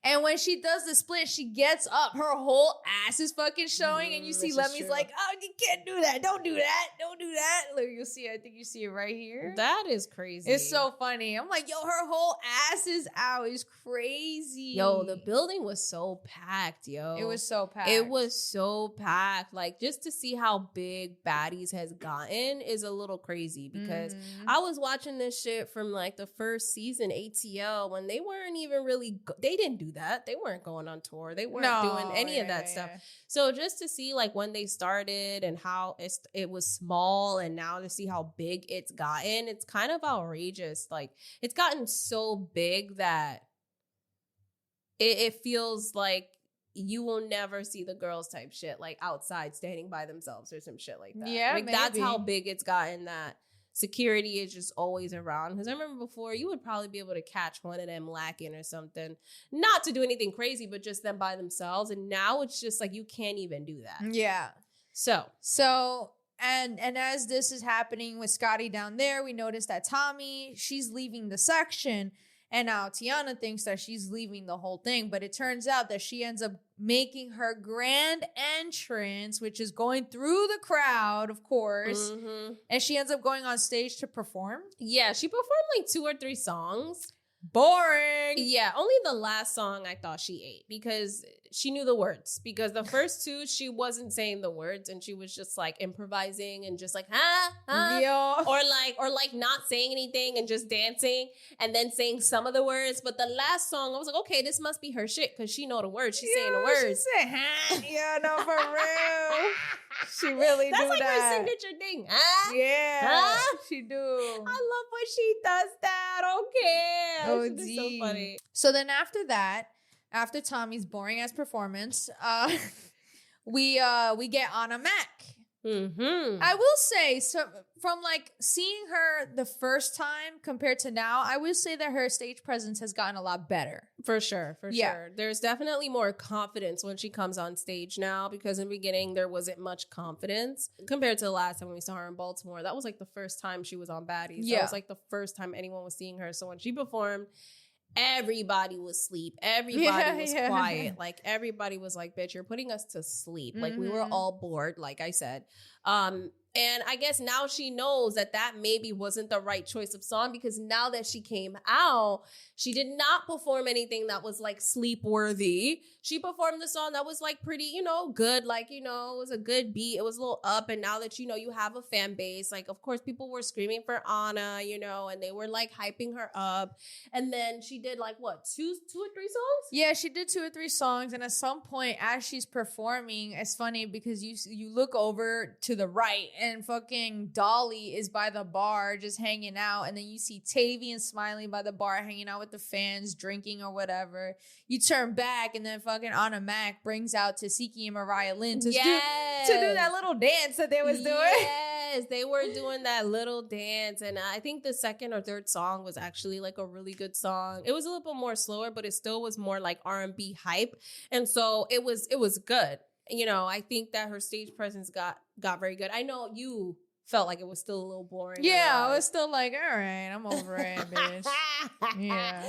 And when she does the split, she gets up. Her whole ass is fucking showing. And you see Lemmy's like, oh, you can't do that. Don't do that. Don't do that. Look, you'll see. I think you see it right here. That is crazy. It's so funny. I'm like, yo, her whole ass is out. It's crazy. Yo, the building was so packed, yo. It was so packed. It was so packed. Like, just to see how big Baddies has gotten is a little crazy because I was watching this shit from like the first season, ATL, when they weren't even really, they didn't do that. They weren't going on tour. They weren't doing any of that stuff. So just to see like when they started and how it was small, and now to see how big it's gotten, it's kind of outrageous. Like, it's gotten so big that it feels like you will never see the girls type shit like outside standing by themselves or some shit like that. Yeah, like maybe. That's how big it's gotten, that security is just always around. Because I remember before, you would probably be able to catch one of them lacking or something, not to do anything crazy, but just them by themselves. And now it's just like you can't even do that. Yeah. So and as this is happening with Scotty down there, we notice that Tommy, she's leaving the section, and now Tiana thinks that she's leaving the whole thing, but it turns out that she ends up making her grand entrance, which is going through the crowd, of course, and she ends up going on stage to perform. Yeah, she performed like 2 or 3 songs. Boring. Yeah, only the last song I thought she ate because she knew the words. Because the first two, she wasn't saying the words and she was just like improvising and just like, Yo. or like not saying anything and just dancing and then saying some of the words. But the last song, I was like, okay, this must be her shit because she know the words. She's saying the words. She said, yeah, no, for real. She really That's do like that. her signature thing. Yeah, she do. I love when she does that. Okay. Oh, She's so funny. So then after that, after Tommy's boring ass performance, we get Anna Mac. Mm-hmm. I will say, so from like seeing her the first time compared to now, I will say that her stage presence has gotten a lot better. For sure. There's definitely more confidence when she comes on stage now because in the beginning there wasn't much confidence compared to the last time we saw her in Baltimore. That was like the first time she was on Baddies. Yeah. That was like the first time anyone was seeing her. So when she performed, everybody was asleep. Everybody was quiet. Like everybody was like, bitch, you're putting us to sleep. Like we were all bored, like I said. And I guess now she knows that that maybe wasn't the right choice of song because now that she came out, she did not perform anything that was like sleep worthy. She performed the song that was like pretty, good. Like, it was a good beat. It was a little up. And now that, you have a fan base, like, of course, people were screaming for Anna, and they were like hyping her up. And then she did like what, two or three songs? Yeah, she did 2 or 3 songs. And at some point as she's performing, it's funny because you look over to the right and fucking Dolly is by the bar just hanging out. And then you see Tavy and Smiley by the bar hanging out with the fans, drinking or whatever. You turn back and then fucking Anna Mac brings out Tasiki and Mariah Lynn to do that little dance that they was doing. Yes, they were doing that little dance. And I think the second or third song was actually like a really good song. It was a little bit more slower, but it still was more like R&B hype. And so it was good. I think that her stage presence got very good. I know you felt like it was still a little boring. Yeah, I was still like, all right, I'm over it, bitch. Yeah.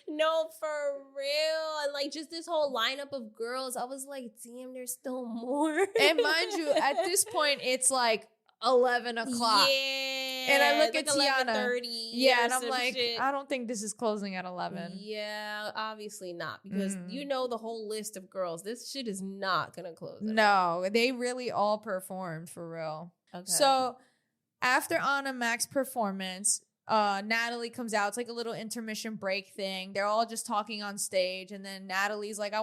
No, for real. And like just this whole lineup of girls, I was like, damn, there's still more. And mind you, at this point, it's like 11 o'clock. Yeah. And I look like at Tiana. 11:30. Yeah, and I'm like, I don't think this is closing at 11. Yeah, obviously not. Because the whole list of girls. This shit is not going to close. No, they really all performed for real. Okay. So after Anna Mac's performance, Natalie comes out. It's like a little intermission break thing. They're all just talking on stage. And then Natalie's like,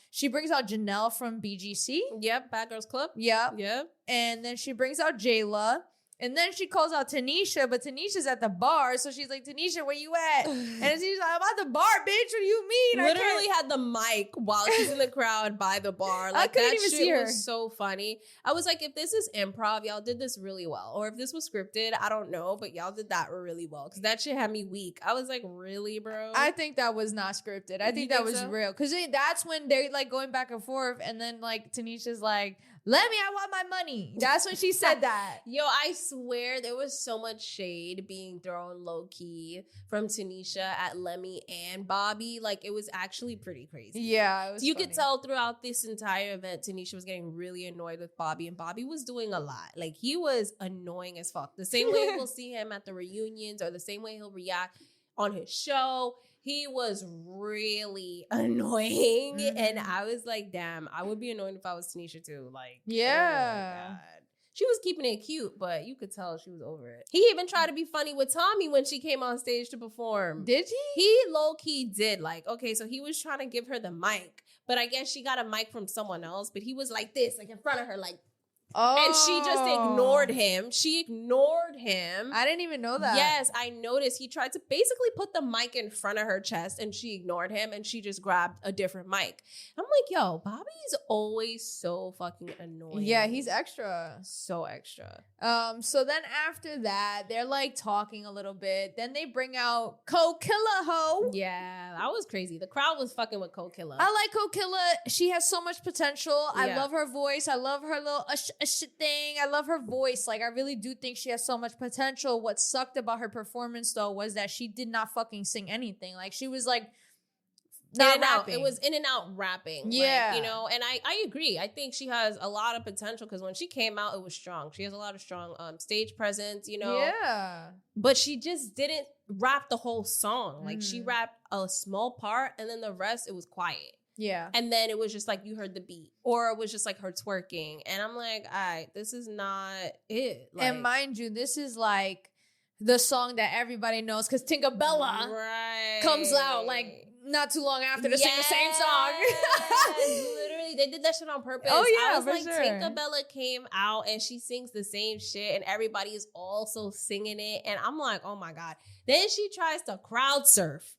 she brings out Janelle from BGC. Yep, Bad Girls Club. Yep. Yep. And then she brings out Jayla. And then she calls out Tanisha, but Tanisha's at the bar. So she's like, Tanisha, where you at? And she's like, I'm at the bar, bitch. What do you mean? Literally had the mic while she's in the crowd by the bar. Like, I couldn't that even shit see her. was so funny. I was like, if this is improv, y'all did this really well. Or if this was scripted, I don't know. But y'all did that really well. Because that shit had me weak. I was like, really, bro? I think that was not scripted. I think that was so? real. Because that's when they're like going back and forth. And then like Tanisha's like, I want my money. That's when she said that. Yo, I swear there was so much shade being thrown low-key from Tanisha at Lemmy and Bobby. Like, it was actually pretty crazy. Yeah, it was You funny. could tell throughout this entire event, Tanisha was getting really annoyed with Bobby, and Bobby was doing a lot. Like, he was annoying as fuck. The same way we'll see him at the reunions or the same way he'll react on his show. He was really annoying. And I was like, damn, I would be annoyed if I was Tanisha too. Like, yeah. oh my God. She was keeping it cute, but you could tell she was over it. He even tried to be funny with Tommy when she came on stage to perform. Did he? He low-key did. Like, okay, so he was trying to give her the mic, but I guess she got a mic from someone else, but he was like this, like in front of her, like, and she just ignored him. She ignored him. I didn't even know that. Yes, I noticed. He tried to basically put the mic in front of her chest and she ignored him and she just grabbed a different mic. I'm like, yo, Bobby's always so fucking annoying. Yeah, he's extra. So extra. So then after that, they're like talking a little bit. Then they bring out Co-Killa Ho. Yeah, that was crazy. The crowd was fucking with Co-Killa. I like Co-Killa. She has so much potential. I Yeah. love her voice. I love her little shit thing. I love her voice. Like, I really do think she has so much potential. What sucked about her performance, though, was that she did not fucking sing anything. Like, she was like not rapping. It was in and out rapping. Yeah. Like, you know, and I agree. I think she has a lot of potential because when she came out, it was strong. She has a lot of strong stage presence, you know. Yeah. But she just didn't rap the whole song. Like she rapped a small part and then the rest, it was quiet. Yeah. And then it was just like you heard the beat or it was just like her twerking. And I'm like, all right, this is not it. Like, and mind you, this is like the song that everybody knows because Tinkerbella comes out like not too long after to sing the same song. Literally, they did that shit on purpose. Oh, yeah, I was for like, sure. Tinkerbella came out and she sings the same shit and everybody is also singing it. And I'm like, oh my God. Then she tries to crowd surf.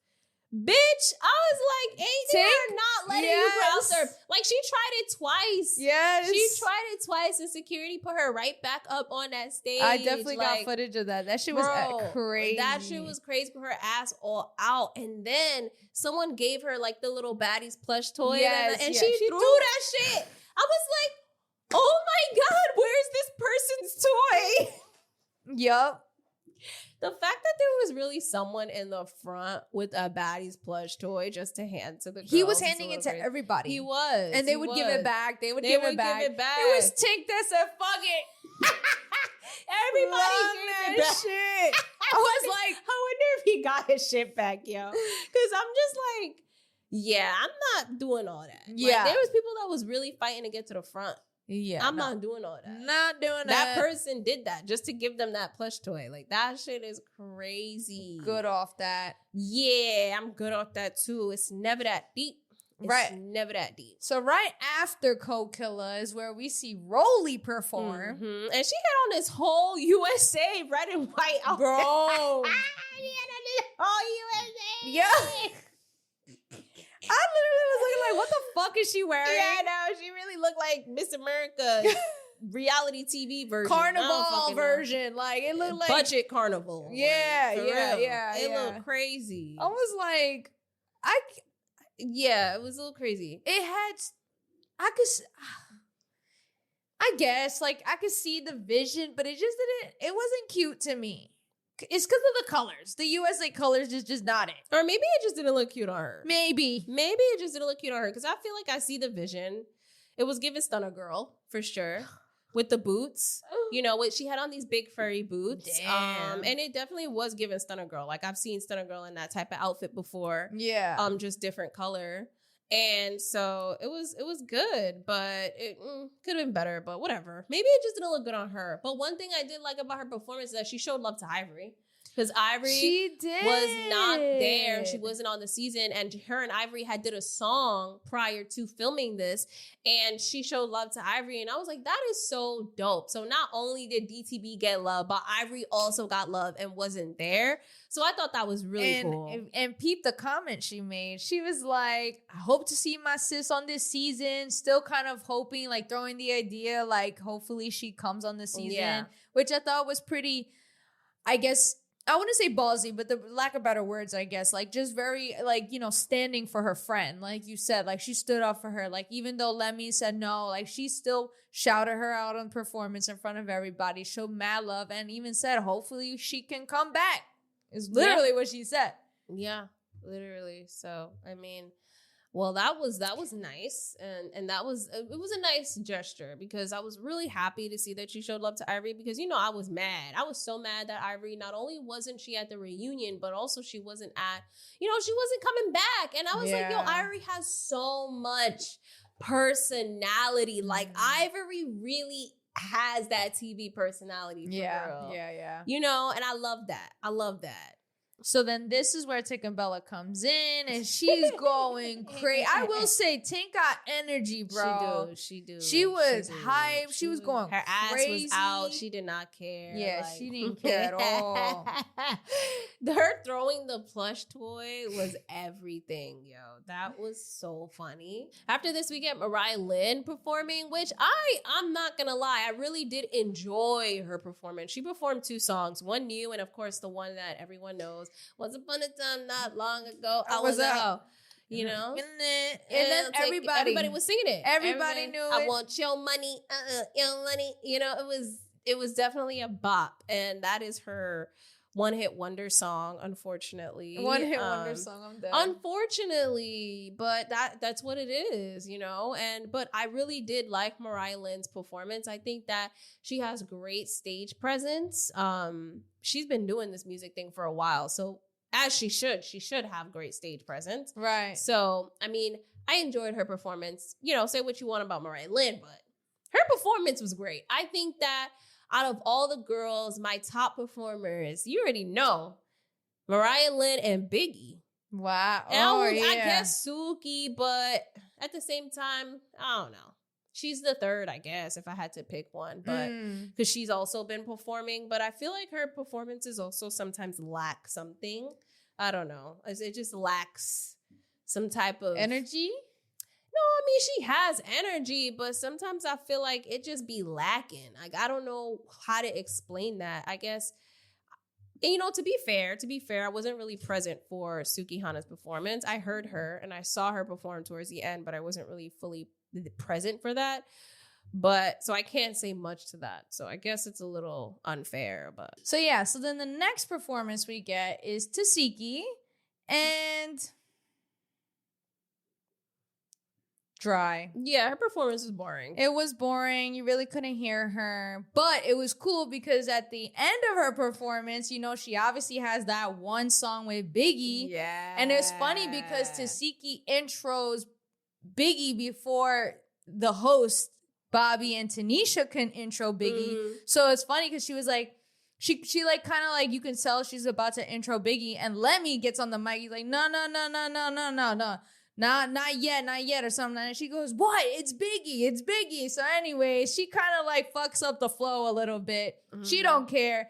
Bitch, I was like, ain't her not letting you crowd surf? Like, she tried it twice. Yes. She tried it twice and security put her right back up on that stage. I definitely like, got footage of that. That shit was crazy. That shit was crazy. Put her ass all out. And then someone gave her like the little Baddies plush toy. And she threw that shit. I was like, oh my God, where's this person's toy? Yup. The fact that there was really someone in the front with a Baddies plush toy just to hand to the girls. He was handing it to everybody. He was. And they would give it back. They would give it back. It was Tink that said, fuck it. Everybody gave it back. Shit. I was like, I wonder if he got his shit back, yo. Because I'm just like, yeah, I'm not doing all that. Yeah. Like, there was people that was really fighting to get to the front. Yeah, I'm not doing all that. Not doing that. That person did that just to give them that plush toy. Like, that shit is crazy. Good off that. Yeah, I'm good off that too. It's never that deep. It's never that deep. So right after Cold Killer is where we see Rolly perform. Mm-hmm. And she had on this whole USA red and white outfit. Bro. She had on this whole USA. Yeah. I literally was looking like, what the fuck is she wearing? Yeah, no, she really looked like Miss America reality TV version. Carnival version. Like, it looked like... Budget carnival. Yeah, like, yeah. It looked crazy. I was like... Yeah, it was a little crazy. It had... I guess, like, I could see the vision, but it just didn't... It wasn't cute to me. It's because of the colors. The USA colors is just not it. Or maybe it just didn't look cute on her. Maybe it just didn't look cute on her. Because I feel like I see the vision. It was giving Stunner Girl, for sure. With the boots. You know, she had on these big furry boots. Damn. And it definitely was giving Stunner Girl. Like, I've seen Stunner Girl in that type of outfit before. Yeah. Just different color. And so it was good, but it could have been better, but whatever. Maybe it just didn't look good on her. But one thing I did like about her performance is that she showed love to Ivory. Because Ivory was not there. She wasn't on the season. And her and Ivory had did a song prior to filming this. And she showed love to Ivory. And I was like, that is so dope. So not only did DTB get love, but Ivory also got love and wasn't there. So I thought that was really cool. And peep the comment she made. She was like, I hope to see my sis on this season. Still kind of hoping, like throwing the idea, like hopefully she comes on this season. Yeah. Which I thought was pretty, I guess, I wouldn't say ballsy, but the lack of better words, I guess, like just very, like, you know, standing for her friend. Like you said, like she stood up for her. Like even though Lemmy said no, like she still shouted her out on performance in front of everybody, showed mad love, and even said, hopefully she can come back. Is literally what she said. Yeah, literally. So, I mean, well, that was nice, and it was a nice gesture because I was really happy to see that she showed love to Ivory because, you know, I was mad. I was so mad that Ivory, not only wasn't she at the reunion, but also she wasn't at, you know, she wasn't coming back. And I was like, yo, Ivory has so much personality. Like, Ivory really has that TV personality for real. Yeah. You know, and I love that. So then this is where Tinkerbella comes in and she's going crazy. I will say Tink got energy, bro. She do. She was hyped. She was going her crazy. Ass was out. She did not care. Yeah, like, she didn't care at all. Her throwing the plush toy was everything, yo. That was so funny. After this, we get Mariah Lynn performing, which I'm not gonna lie, I really did enjoy her performance. She performed 2 songs, one new and of course the one that everyone knows. Once upon a time, not long ago, I was out. You know? And then everybody was singing it. Everybody knew it. I want your money, your money. You know, it was definitely a bop. And that is her one-hit wonder song, unfortunately. One-hit wonder song, I'm dead. Unfortunately, but that's what it is, you know? But I really did like Mariah Lynn's performance. I think that she has great stage presence. She's been doing this music thing for a while, so as she should have great stage presence. Right. So, I mean, I enjoyed her performance. You know, say what you want about Mariah Lynn, but her performance was great. I think that out of all the girls, my top performers, you already know, Mariah Lynn and Biggie. Wow. And I guess Suki, but at the same time, I don't know. She's the third, I guess, if I had to pick one, but because she's also been performing. But I feel like her performances also sometimes lack something. I don't know. It just lacks some type of energy. No, I mean, she has energy, but sometimes I feel like it just be lacking. Like, I don't know how to explain that. I guess, and, you know, to be fair, I wasn't really present for Suki Hana's performance. I heard her and I saw her perform towards the end, but I wasn't really fully present for that. But so I can't say much to that. So I guess it's a little unfair, but. So yeah, so then the next performance we get is Tasiki and dry. Yeah, her performance was boring. It was boring. You really couldn't hear her. But it was cool because at the end of her performance, you know, she obviously has that one song with Biggie. Yeah. And it's funny because Tasiki intros Biggie before the host, Bobby and Tanisha, can intro Biggie. So it's funny because she was like, she like kind of like, you can tell she's about to intro Biggie, and Lemmy gets on the mic. He's like, no. Not yet, or something. And she goes, what? It's Biggie. So anyway, she kind of like fucks up the flow a little bit. She don't care.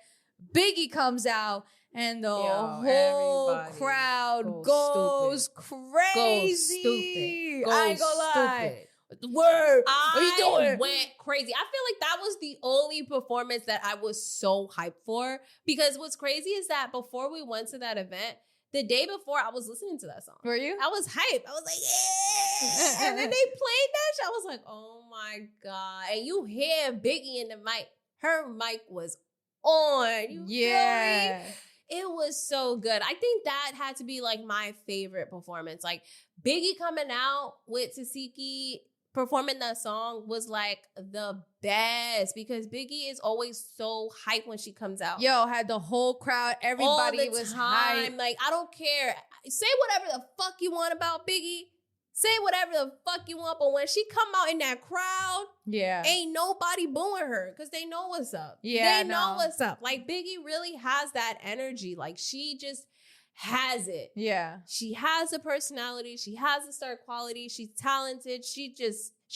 Biggie comes out, and the whole crowd goes crazy. Stupid. I ain't gonna lie. Word. I went crazy. I feel like that was the only performance that I was so hyped for, because what's crazy is that before we went to that event, the day before, I was listening to that song. Were you? I was hyped. I was like, yeah. And then they played that shit. I was like, oh my God. And you hear Biggie in the mic. Her mic was on. You feel me? It was so good. I think that had to be like my favorite performance. Like Biggie coming out with Tasiki performing that song was like the best, because Biggie is always so hyped when she comes out. Yo, had the whole crowd, everybody was hyped. Like, I don't care. Say whatever the fuck you want about Biggie. Say whatever the fuck you want, but when she come out in that crowd, ain't nobody booing her, because they know what's up. They know what's up. Like, Biggie really has that energy. Like, she just has it. Yeah. She has a personality. She has a star quality. She's talented. She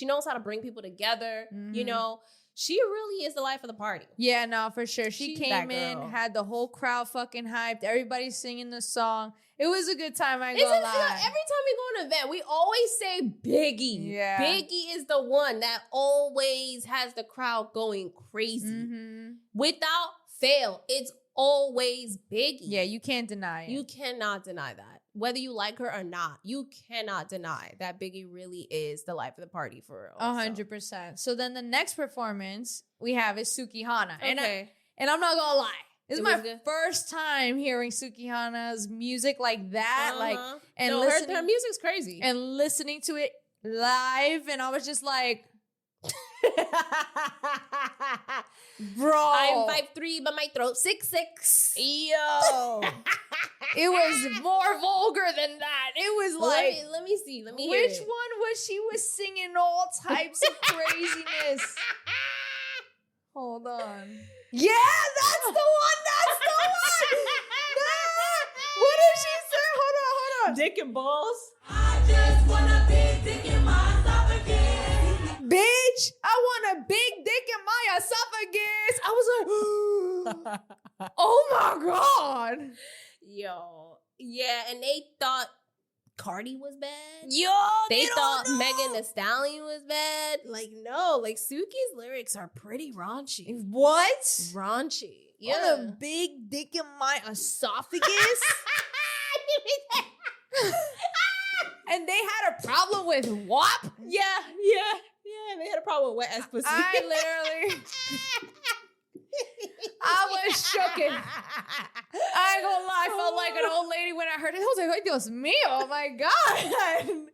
knows how to bring people together. You know, she really is the life of the party. Yeah, no, for sure. She came in, had the whole crowd fucking hyped. Everybody singing the song. It was a good time, I ain't gonna lie. Every time we go to an event, we always say Biggie. Yeah. Biggie is the one that always has the crowd going crazy. Without fail, it's always Biggie. Yeah, you can't deny it. You cannot deny that. Whether you like her or not, you cannot deny that Biggie really is the life of the party for real. 100%. So then the next performance we have is Suki Hana. Okay. And I'm not gonna lie, this is my first time hearing Suki Hana's music like that. Like, and her music's crazy. And listening to it live, and I was just like, bro, I'm 5'3", but my throat 6'6". Yo, it was more vulgar than that. It was like, let me see. Let me hear which one was she was singing all types of craziness. Hold on. Yeah, that's the one. That's the one. What did she say? Hold on. Dick and balls. I just want a big dick in my esophagus. Bitch, I want a big dick in my esophagus. I was like, oh my God. Yo. Yeah, and they thought Cardi was bad. Yo, they thought Megan Thee Stallion was bad. Like, no, like Suki's lyrics are pretty raunchy. What? Raunchy. Yeah. Want a big dick in my esophagus? And they had a problem with WAP? Yeah, they had a problem with wet ass pussy. I literally I was shooken. I ain't gonna lie, I felt like an old lady when I heard it. I was like, "Ay, Dios mío, oh my God."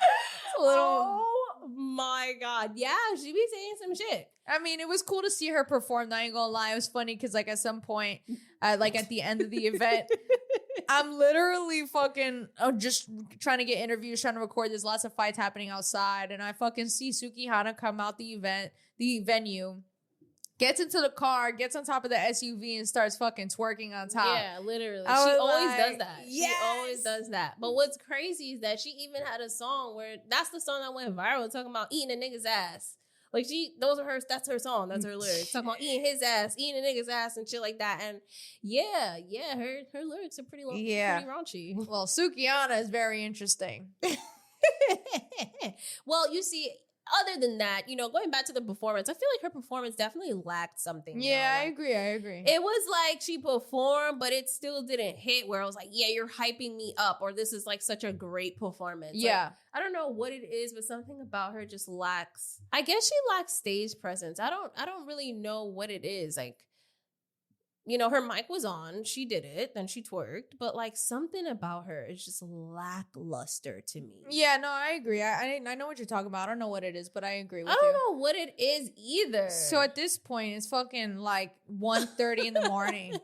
It's a little. Oh my God. Yeah, she be saying some shit. I mean, it was cool to see her perform. I ain't gonna lie. It was funny because, like, at some point, like at the end of the event, I'm literally fucking just trying to get interviews, trying to record. There's lots of fights happening outside. And I fucking see Sukihana come out the venue, gets into the car, gets on top of the SUV and starts fucking twerking on top. Yeah, literally. I She was always like, does that. yes. She always does that. But what's crazy is that she even had a song where that's the song that went viral talking about eating a nigga's ass. Like that's her song. That's her lyrics. Talking about eating his ass, eating a nigga's ass and shit like that. And yeah, her lyrics are pretty raunchy. Well, Sukihana is very interesting. Well, you see, other than that, going back to the performance, I feel like her performance definitely lacked something. Yeah, Like, I agree. it was like she performed, but it still didn't hit where I was like, yeah, you're hyping me up, or this is like such a great performance. Yeah. Like, I don't know what it is, but something about her just lacks. I guess she lacks stage presence. I don't really know what it is. Like, her mic was on, she did it, then she twerked, but like something about her is just lackluster to me. Yeah, no, I agree. I know what you're talking about. I don't know what it is, but I agree with I you. don't know what it is either. So at this point, it's fucking like 1:30 in the morning.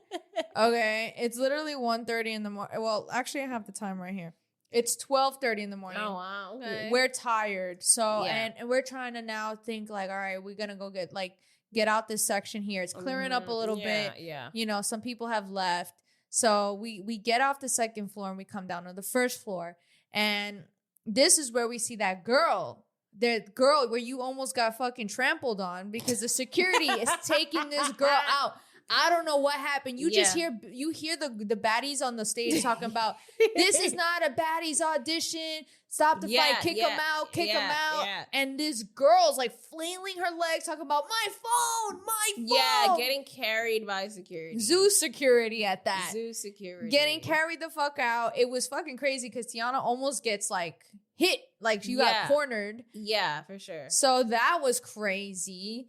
Okay? It's literally 1:30 in the morning. Well, actually, I have the time right here. It's 12:30 in the morning. Oh, wow. Okay. We're tired. So, Yeah. and we're trying to now think like, all right, we're going to go get out this section here. It's clearing up a little bit. Yeah. Some people have left. So we get off the second floor and we come down to the first floor. And this is where we see that girl. The girl where you almost got fucking trampled on because the security is taking this girl out. I don't know what happened. You just hear the baddies on the stage talking about this is not a baddies audition. Stop the fight, kick them out. Yeah. And this girl's like flailing her legs, talking about my phone. Yeah, getting carried by security. Zoo security at that. Zoo security. Getting carried the fuck out. It was fucking crazy because Tiana almost gets like hit, like she got cornered. Yeah, for sure. So that was crazy.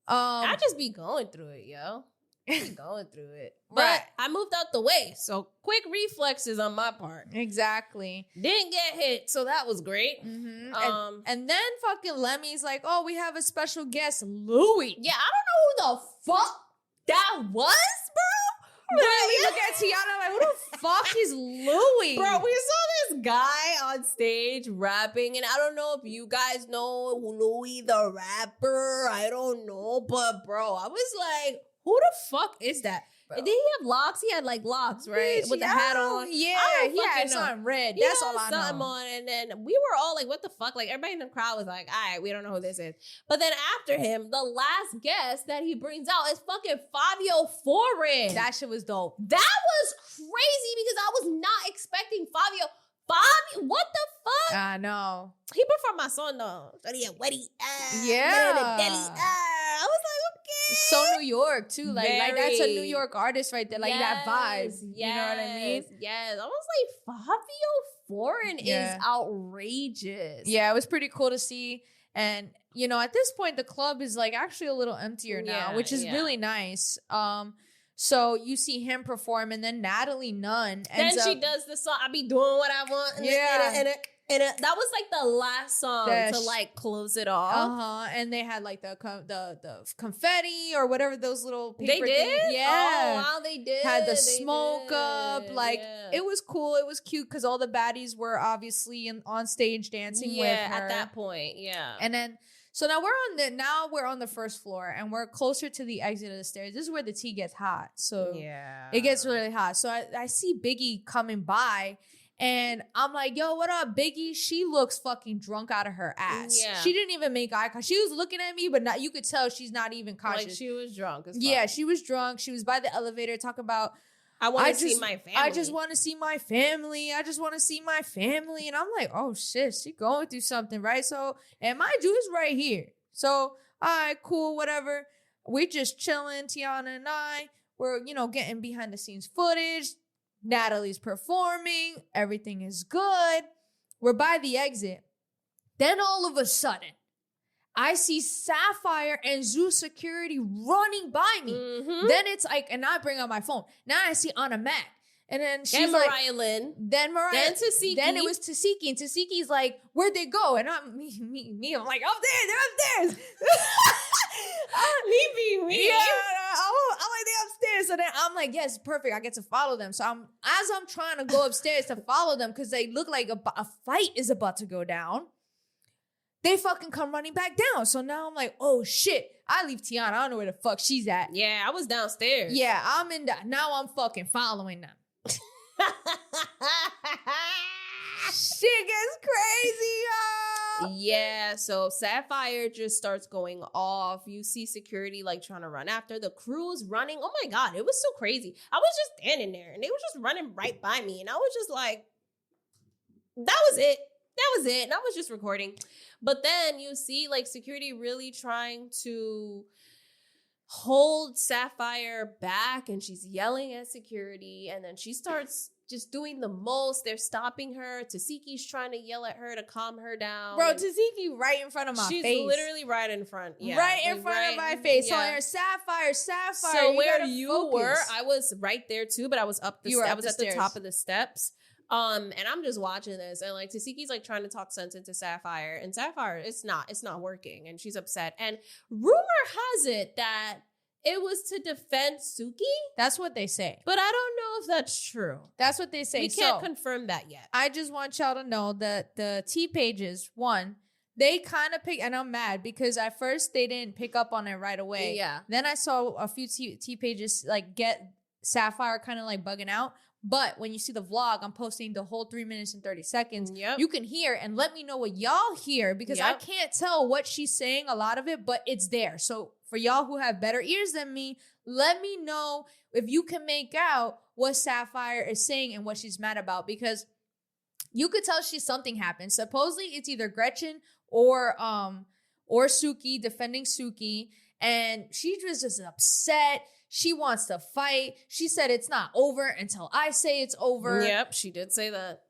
I just be going through it, yo. I be going through it. But Right. I moved out the way, so quick reflexes on my part. Exactly. Didn't get hit, so that was great. Mm-hmm. And then fucking Lemmy's like, oh, we have a special guest, Louis. Yeah, I don't know who the fuck that was, bro. Right, we look at Tiana like, who the fuck is Louis? Bro, we saw this guy on stage rapping, and I don't know if you guys know Louis the rapper. I don't know, but bro, I was like, who the fuck is that? Bro. Did he have locks? He had like locks, right? Bitch, With the hat on. Yeah, I don't he had fucking know. something red. He That's had all I something know. on, and then we were all like, what the fuck? Like, everybody in the crowd was like, all right, we don't know who this is. But then after him, the last guest that he brings out is fucking Fabio Foreign. That shit was dope. That was crazy because I was not expecting Fabio. What the fuck? I know. He performed my song though. Wetty, Yeah. I was like, okay. So New York too. Like that's a New Very. York artist right there. Like that vibe. Yes, You know what I mean? Yes. I was like, Fabio Foreign Yeah. is outrageous. Yeah, it was pretty cool to see. And at this point, the club is like actually a little emptier now, Yeah, which is yeah. really nice. So you see him perform, and then Natalie Nunn. Then ends she up- does the song, I be doing what I want. And that was like the last song That to sh- like close it off. And they had like the confetti or whatever those little They paper did? things. Yeah. Oh, wow, they did. Had the They smoke up, did. like Yeah. it was cool. It was cute because all the baddies were obviously on stage dancing with her. at that point, yeah. And then, so now we're on the first floor and we're closer to the exit of the stairs. This is where the tea gets hot. So yeah, it gets really hot. So I see Biggie coming by. And I'm like, yo, what up, Biggie? She looks fucking drunk out of her ass. Yeah. She didn't even make eye contact. She was looking at me, but you could tell she's not even conscious. like she was drunk. As fuck. Yeah, she was drunk. She was by the elevator talking about, I want to see my family. I just want to see my family. I just want to see my family. And I'm like, oh shit, she going through something, right? So, and mind you, it's right here. So, all right, cool, whatever. We're just chilling, Tiana and I. We're, getting behind the scenes footage. Natalie's performing. Everything is good. We're by the exit. Then all of a sudden, I see Sapphire and Zeus security running by me. Mm-hmm. Then it's like, and I bring out my phone. Now I see Anna Mac. And then she's and like, Mariah Lynn. Then Mariah. Then Tasiki. Then it was Tasiki. And Tasiki's like, where'd they go? And I'm, I'm like, up there. They're upstairs. Me. Yeah, I'm like, they upstairs. So then I'm like, yes, perfect. I get to follow them. So I'm trying to go upstairs to follow them because they look like a fight is about to go down. They fucking come running back down. So now I'm like, oh shit. I leave Tiana. I don't know where the fuck she's at. Yeah, I was downstairs. Yeah, I'm in that. Now I'm fucking following them. Shit gets crazy, y'all. Yeah, so Sapphire just starts going off. You see security like trying to run after. The crew's running. Oh my God, it was so crazy. I was just standing there and they were just running right by me. And I was just like, that was it. And I was just recording. But then you see like security really trying to hold Sapphire back and she's yelling at security. And then she starts just doing the most. They're stopping her. Tasiki's trying to yell at her to calm her down. Bro, Tasiki right in front of my face. She's literally right in front. Yeah, right in front of my face. Yeah. So Sapphire. So where you focus. were, I was right there too, but I was up the I was at the stairs. top of the steps. And I'm just watching this, and like Tasiki's like trying to talk sense into Sapphire, and Sapphire, it's not working, and she's upset. And rumor has it that it was to defend Suki. That's what they say. But I don't know if that's true. That's what they say. We can't confirm that yet. I just want y'all to know that the T pages, one, they kind of pick, and I'm mad because at first they didn't pick up on it right away. Yeah. Then I saw a few T pages like get Sapphire kind of like bugging out. But when you see the vlog, I'm posting the whole 3 minutes and 30 seconds. Yep. You can hear and let me know what y'all hear because I can't tell what she's saying, a lot of it, but it's there. So for y'all who have better ears than me, let me know if you can make out what Sapphire is saying and what she's mad about because you could tell something happened. Supposedly it's either Gretchen or Suki defending Suki, and she was just upset. She wants to fight. She said it's not over until I say it's over. Yep, she did say that.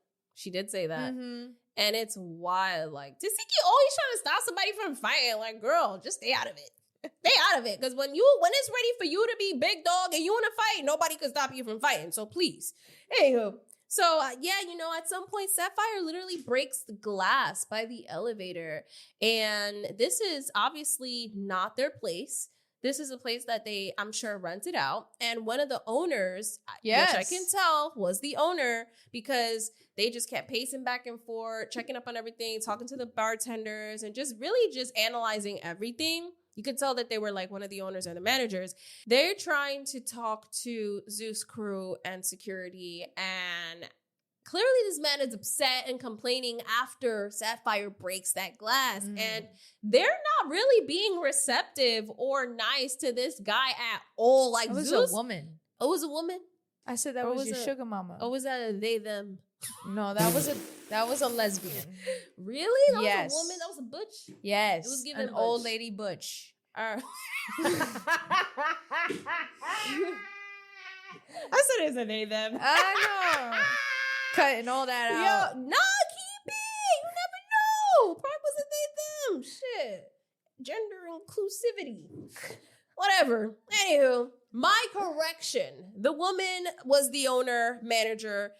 Mm-hmm. And it's wild. Like, Tasiki always trying to stop somebody from fighting. Like, girl, just stay out of it. Stay out of it. Because when it's ready for you to be big dog and you want to fight, nobody can stop you from fighting. So please. Anywho. So, at some point, Sapphire literally breaks the glass by the elevator. And this is obviously not their place. This is a place that they, I'm sure, rented out. And one of the owners, which I can tell was the owner because they just kept pacing back and forth, checking up on everything, talking to the bartenders, and just really just analyzing everything. You could tell that they were like one of the owners or the managers. They're trying to talk to Zeus crew and security, and clearly this man is upset and complaining after Sapphire breaks that glass. And they're not really being receptive or nice to this guy at all. Like, it was Zeus, a woman. Oh, it was a woman? I said that Or was was your it- sugar mama. Or was that a they, them? No, that was a lesbian. Really? That Yes. was a woman? That was a butch? Yes. It was given an old butch. lady butch. I said it's a they, them. I know. Cutting all that out. Yo, nah, keep it. You never know. Probably was a they, them. Shit. Gender inclusivity. Whatever. Anywho, my correction. The woman was the owner, manager.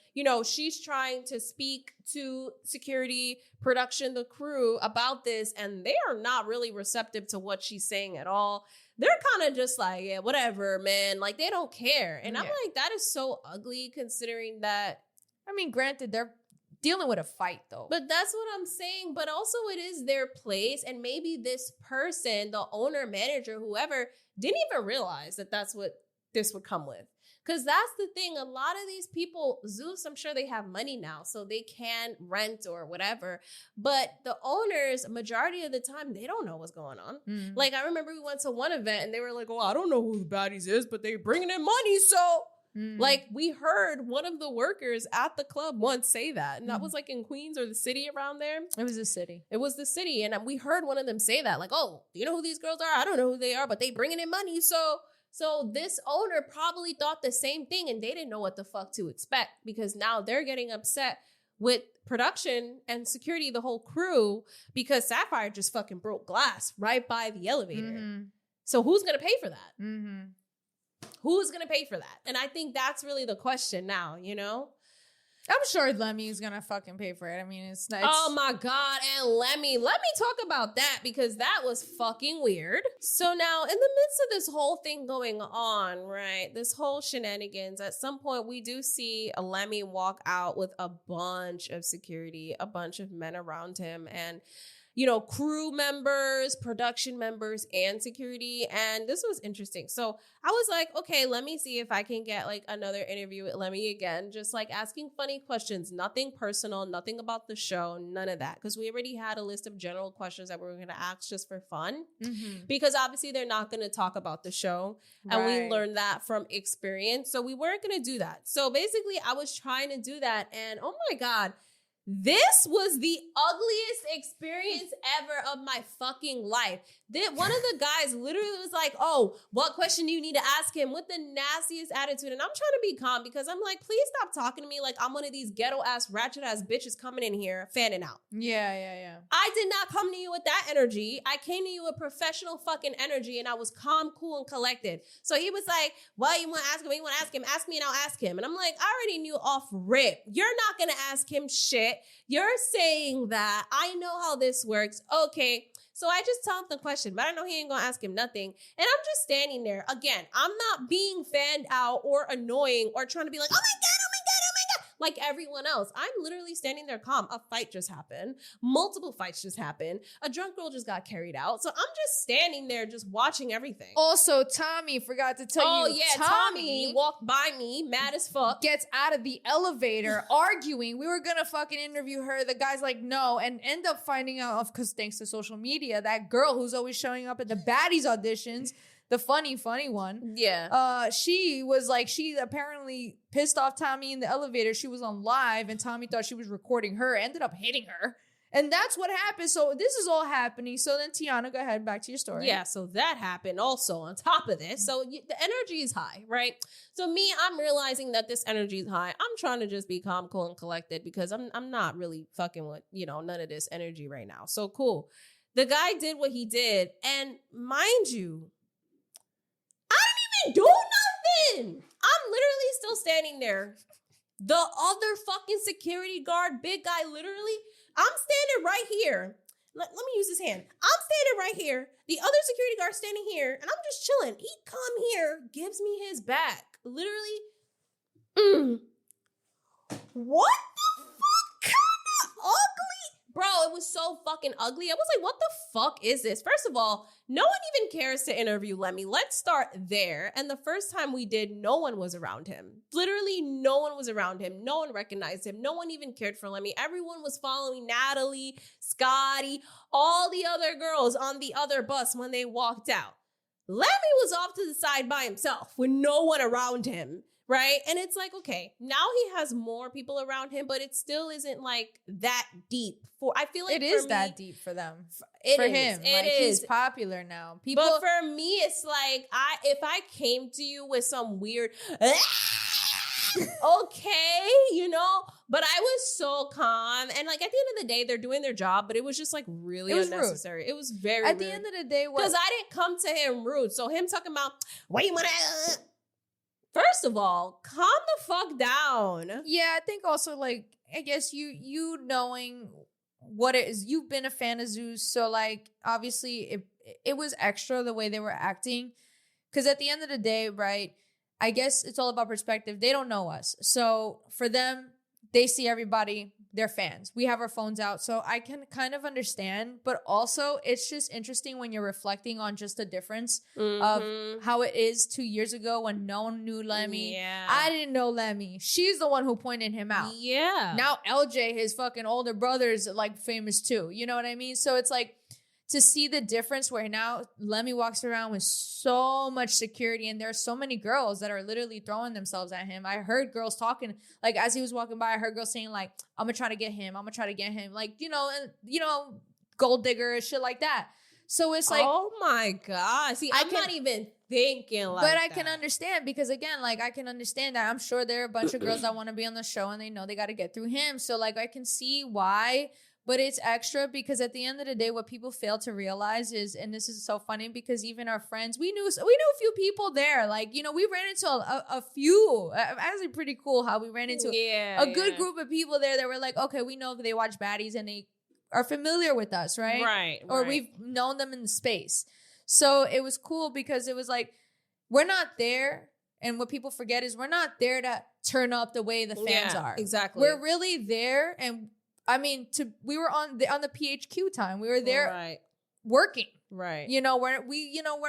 She's trying to speak to security, production, the crew about this, and they are not really receptive to what she's saying at all. They're kind of just like, yeah, whatever, man. Like, they don't care. And I'm like, that is so ugly considering that. I mean, granted, they're dealing with a fight, though. But that's what I'm saying. But also it is their place. And maybe this person, the owner, manager, whoever, didn't even realize that that's what this would come with. Because that's the thing. A lot of these people, Zeus, I'm sure they have money now, so they can rent or whatever. But the owners, majority of the time, they don't know what's going on. Like, I remember we went to one event and they were like, oh, I don't know who the baddies is, but they're bringing in money. So, like, we heard one of the workers at the club once say that. And that was like in Queens or the city around there. It was a city. It was the city. And we heard one of them say that. Like, oh, do you know who these girls are? I don't know who they are, but they bringing in money. So this owner probably thought the same thing and they didn't know what the fuck to expect because now they're getting upset with production and security, the whole crew, because Sapphire just fucking broke glass right by the elevator. So who's going to pay for that? Who's going to pay for that? And I think that's really the question now, you know? I'm sure Lemmy's gonna fucking pay for it. I mean, it's nice. Oh my God. And let me talk about that, because that was fucking weird. So now in the midst of this whole thing going on, right? This whole shenanigans, at some point we do see a Lemmy walk out with a bunch of security, a bunch of men around him, and you know, crew members, production members, and security. And this was interesting. So I was like, okay, let me see if I can get like another interview with Lemmy again. Just like asking funny questions, nothing personal, nothing about the show, none of that. Because we already had a list of general questions that we were going to ask just for fun. Because obviously they're not going to talk about the show. And we learned that from experience. So we weren't going to do that. So basically I was trying to do that. And oh my God, this was the ugliest experience ever of my fucking life. One of the guys literally was like, oh, what question do you need to ask him, with the nastiest attitude? And I'm trying to be calm, because I'm like, please stop talking to me like I'm one of these ghetto ass, ratchet ass bitches coming in here fanning out. Yeah. I did not come to you with that energy. I came to you with professional fucking energy, and I was calm, cool, and collected. So he was like, well, you want to ask him? You want to ask him? Ask me and I'll ask him. And I'm like, I already knew off rip. You're not going to ask him shit. You're saying that. I know how this works. Okay. So I just tell him the question, but I know he ain't gonna ask him nothing. And I'm just standing there. Again, I'm not being fanned out or annoying or trying to be like, oh my God, like everyone else. I'm literally standing there calm. A fight just happened. Multiple fights just happened. A drunk girl just got carried out. So I'm just standing there just watching everything. Also, Tommy, forgot to tell you. Oh, yeah, Tommy walked by me, mad as fuck. Gets out of the elevator arguing. We were going to fucking interview her. The guy's like, no. And end up finding out, because thanks to social media, that girl who's always showing up at the Baddies auditions, the funny one. Yeah. She was like, she apparently pissed off Tommy in the elevator. She was on live and Tommy thought she was recording her, ended up hitting her. And that's what happened. So this is all happening. So then Tiana, go ahead, back to your story. Yeah, so that happened also on top of this. So the energy is high, right? So me, I'm realizing that this energy is high. I'm trying to just be calm, cool, and collected, because I'm not really fucking with, you know, none of this energy right now. So cool. The guy did what he did. And mind you, do nothing. I'm literally still standing there. The other fucking security guard, big guy, literally, I'm standing right here. Let me use his hand. I'm standing right here. The other security guard standing here, and I'm just chilling. He come here, gives me his back. Literally, what the fuck kind of ugly? Bro, it was so fucking ugly. I was like, what the fuck is this? First of all, no one even cares to interview Lemmy. Let's start there. And the first time we did, no one was around him. Literally, no one was around him. No one recognized him. No one even cared for Lemmy. Everyone was following Natalie, Scotty, all the other girls on the other bus when they walked out. Lemmy was off to the side by himself with no one around him. Right? And it's like, okay, now he has more people around him, but it still isn't like that deep. I feel like it is that deep for them. For him. It is. He's popular now. People, but for me, it's like, if I came to you with some weird, okay, you know, but I was so calm. And like at the end of the day, they're doing their job, but it was just like really unnecessary. Rude. It was very at rude. the end of the day, because I didn't come to him rude. So him talking about, what you want to... First of all, calm the fuck down. Yeah, I think also like, I guess you knowing what it is, you've been a fan of Zeus, so like obviously it was extra the way they were acting, because at the end of the day, right, I guess it's all about perspective. They don't know us, so for them, they see everybody, they're fans. We have our phones out, so I can kind of understand, but also it's just interesting when you're reflecting on just the difference of how it is 2 years ago when no one knew Lemmy. Yeah. I didn't know Lemmy. She's the one who pointed him out. Yeah. Now LJ, his fucking older brother, is like famous too. You know what I mean? So it's like to see the difference where now Lemmy walks around with so much security, and there are so many girls that are literally throwing themselves at him. I heard girls talking, like as he was walking by, I heard girls saying like, I'm gonna try to get him. I'm gonna try to get him. Like, gold digger and shit like that. So it's like, oh my God. See, I'm not even thinking like But I that. can understand because again, like I can understand that. I'm sure there are a bunch of girls that want to be on the show and they know they got to get through him. So like I can see why, but it's extra because at the end of the day, what people fail to realize is, and this is so funny because even our friends, we knew a few people there. Like, you know, we ran into a few. Actually, pretty cool how we ran into a good group of people there that were like, okay, we know they watch Baddies and they are familiar with us, right? Right. Or we've known them in the space. So it was cool because it was like, we're not there. And what people forget is we're not there to turn up the way the fans are. Exactly. We're really there. And I mean, we were on the PHQ time. We were there working. Right. You know, we're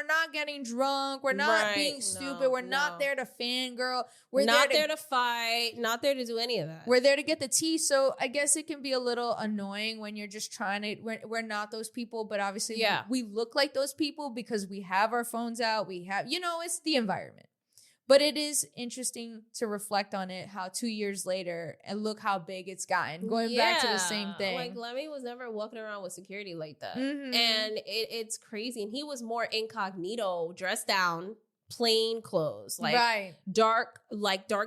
not getting drunk. We're not being stupid. We're not there to fangirl. We're not there to fight. Not there to do any of that. We're there to get the tea. So I guess it can be a little annoying when you're just trying to. We're not those people, but obviously we look like those people because we have our phones out. We have, you know, it's the environment. But it is interesting to reflect on it, how 2 years later, and look how big it's gotten. Going back to the same thing. Like, Lemmy was never walking around with security like that. Mm-hmm. And it's crazy. And he was more incognito, dressed down, plain clothes. Like, dark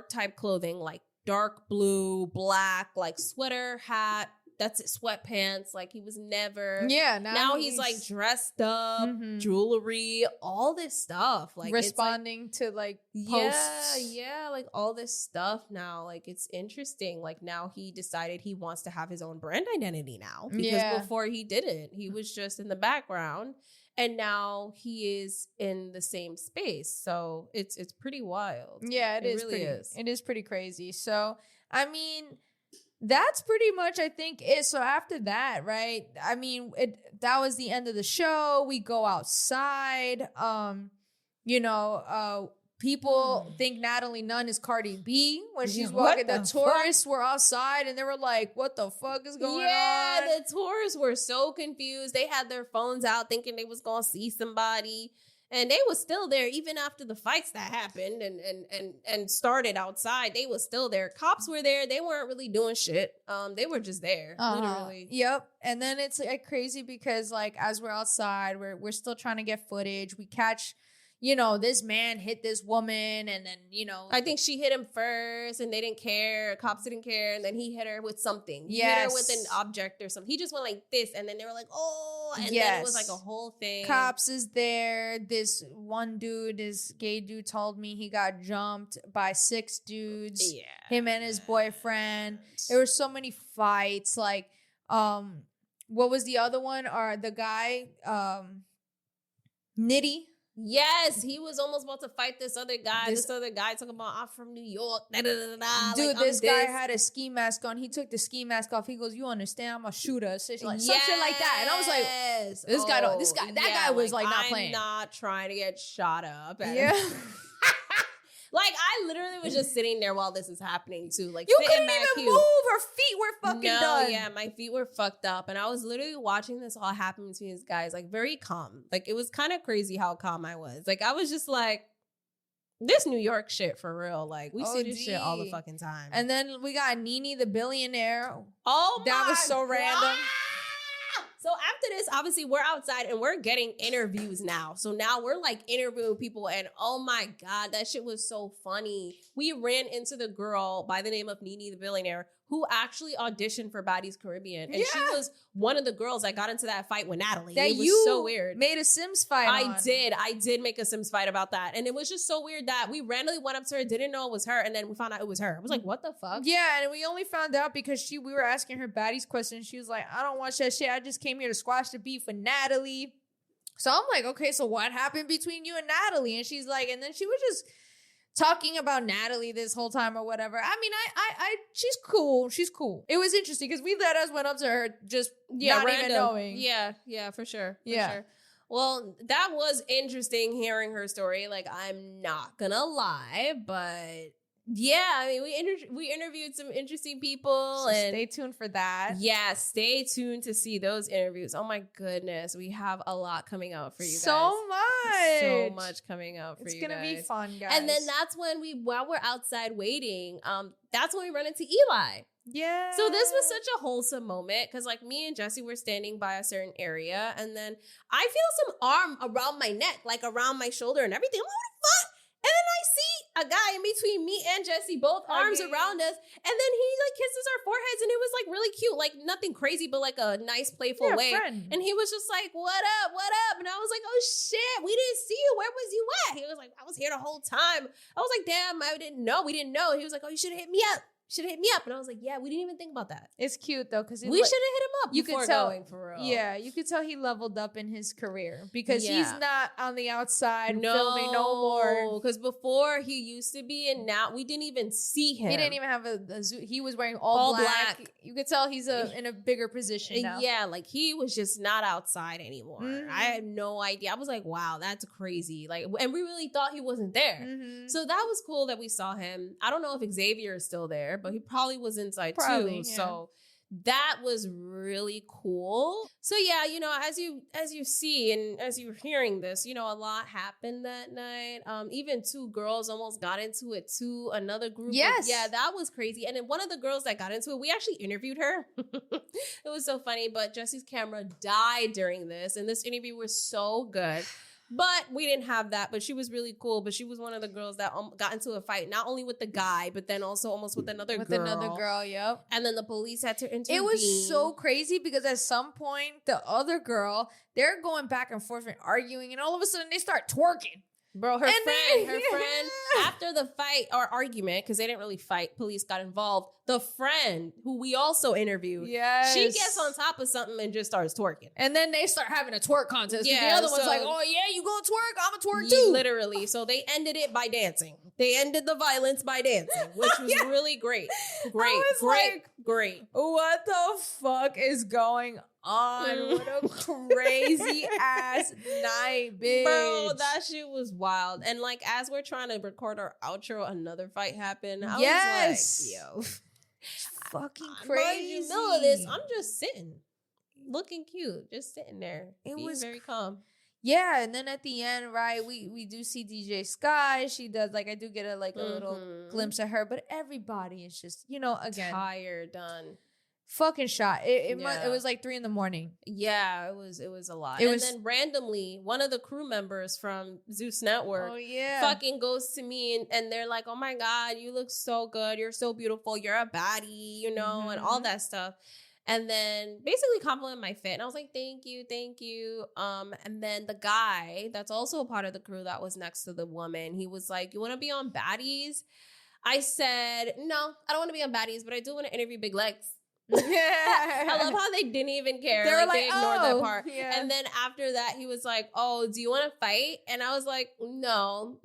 type clothing, like dark blue, black, like sweater, hat. That's it, sweatpants. Like, he was never. Yeah. Now he's like dressed up, jewelry, all this stuff. Like responding to like posts. Yeah, like all this stuff now. Like, it's interesting. Like, now he decided he wants to have his own brand identity now. Because before he didn't. He was just in the background. And now he is in the same space. So it's pretty wild. Yeah, it really is. It is pretty crazy. So, I mean, that's pretty much, I think, it. So after that, right? I mean, that was the end of the show. We go outside. People think Natalie Nunn is Cardi B when she's walking. The tourists were outside and they were like, what the fuck is going on? Yeah, the tourists were so confused. They had their phones out thinking they was going to see somebody. And they was still there even after the fights that happened and started outside. They was still there. Cops were there. They weren't really doing shit. They were just there, literally. Yep. And then it's like crazy because like as we're outside, we're still trying to get footage. We catch, you know, this man hit this woman and then, you know. I think she hit him first and they didn't care. Cops didn't care. And then he hit her with something. He hit her with an object or something. He just went like this. And then they were like, oh. And then it was like a whole thing. Cops is there. This one dude, this gay dude told me he got jumped by 6 dudes. Yeah. Him and his boyfriend. There were so many fights. Like, what was the other one? Or the guy, Nitty. Yes, he was almost about to fight this other guy. This other guy talking about, I'm from New York. Da, da, da, da. Dude, like, this guy had a ski mask on. He took the ski mask off. He goes, you understand? I'm a shooter. So like, some shit like that. And I was like, that guy was like not playing. I'm not trying to get shot up. Yeah. Like, I literally was just sitting there while this is happening, too. Like, you couldn't even move. Her feet were fucking done. Yeah, my feet were fucked up. And I was literally watching this all happen between these guys, like, very calm. Like, it was kind of crazy how calm I was. Like, I was just like, this New York shit for real. Like, we see this shit all the fucking time. And then we got Nene the billionaire. Oh, that was so God. random. So after this, obviously, we're outside and we're getting interviews now. So now we're like interviewing people and oh my God, that shit was so funny. We ran into the girl by the name of Nene the Billionaire who actually auditioned for Baddies Caribbean. And she was one of the girls that got into that fight with Natalie. That it was so weird. Made a Sims fight I did make a Sims fight about that. And it was just so weird that we randomly went up to her, didn't know it was her, and then we found out it was her. I was like, what the fuck? Yeah, and we only found out because we were asking her Baddies questions. She was like, I don't watch that shit. I just came here to squash the beef with Natalie. So I'm like, okay, so what happened between you and Natalie? And she's like, and then she was just talking about Natalie this whole time or whatever. I mean, I she's cool. She's cool. It was interesting because we went up to her just not random. Even knowing. Yeah, for sure. Sure. Well, that was interesting hearing her story. Like, I'm not gonna lie, but yeah, I mean, we interviewed some interesting people, so and stay tuned for that. Yeah, stay tuned to see those interviews. Oh my goodness, we have a lot coming out for you guys. So much coming out for you guys. It's gonna be fun, guys. And then that's when while we're outside waiting, that's when we run into Eli. Yeah. So this was such a wholesome moment because like me and Jesse were standing by a certain area and then I feel some arm around my neck, like around my shoulder and everything. I'm like, what the fuck? And then I see a guy in between me and Jesse, both arms around us. And then he like kisses our foreheads and it was like really cute. Like nothing crazy, but like a nice playful way. Friend. And he was just like, what up? What up? And I was like, oh shit, we didn't see you. Where was you at? He was like, I was here the whole time. I was like, damn, I didn't know. We didn't know. He was like, oh, you should have hit me up. Should have hit me up. And I was like, yeah, we didn't even think about that. It's cute though, because We should have hit him up you before could tell, going for real. Yeah, you could tell he leveled up in his career because he's not on the outside filming no more. Because before he used to be, and now we didn't even see him. He didn't even have a zoo. He was wearing all black. You could tell he's in a bigger position now. Yeah, like he was just not outside anymore. Mm-hmm. I had no idea. I was like, wow, that's crazy. Like, and we really thought he wasn't there. Mm-hmm. So that was cool that we saw him. I don't know if Xavier is still there, but he probably was inside too. Yeah. So that was really cool. So yeah, you know, as you see and as you're hearing this, you know, a lot happened that night. Even two girls almost got into it too. Another group. Yes. Yeah, that was crazy. And then one of the girls that got into it, we actually interviewed her. It was so funny, but Jesse's camera died during this. And this interview was so good. But we didn't have that. But she was really cool. But she was one of the girls that got into a fight, not only with the guy, but then also almost with another girl. Yep. And then the police had to intervene. It was so crazy because at some point, the other girl, they're going back and forth and arguing. And all of a sudden, they start twerking. Bro, her friend, after the fight or argument, because they didn't really fight, police got involved. The friend who we also interviewed, she gets on top of something and just starts twerking. And then they start having a twerk contest. Yeah, the other one's like, oh yeah, you gonna twerk? I'm a twerk Yeah, too. literally. So they ended it by dancing. They ended the violence by dancing, which was really great. Great. What the fuck is going on? What a crazy ass night, bitch. Bro, that shit was wild. And like, as we're trying to record our outro, another fight happened. I was like, yo. Fucking I'm crazy. in the middle of this. I'm just sitting, looking cute, just sitting there. It being was very calm. Yeah, and then at the end, right, we do see DJ Sky. She does, like, I do get a little glimpse of her, but everybody is just, you know, again, tired, done. Fucking shot. It was like 3 a.m. Yeah, it was a lot. Then randomly, one of the crew members from Zeus Network fucking goes to me and they're like, oh my God, you look so good. You're so beautiful. You're a baddie, you know, and all that stuff. And then basically compliment my fit. And I was like, thank you. And then the guy that's also a part of the crew that was next to the woman, he was like, you want to be on Baddies? I said, no, I don't want to be on Baddies, but I do want to interview Big Legs. I love how they didn't even care. They were like, they ignored that oh, part. yeah. And then after that, he was like, oh, do you want to fight? And I was like, no.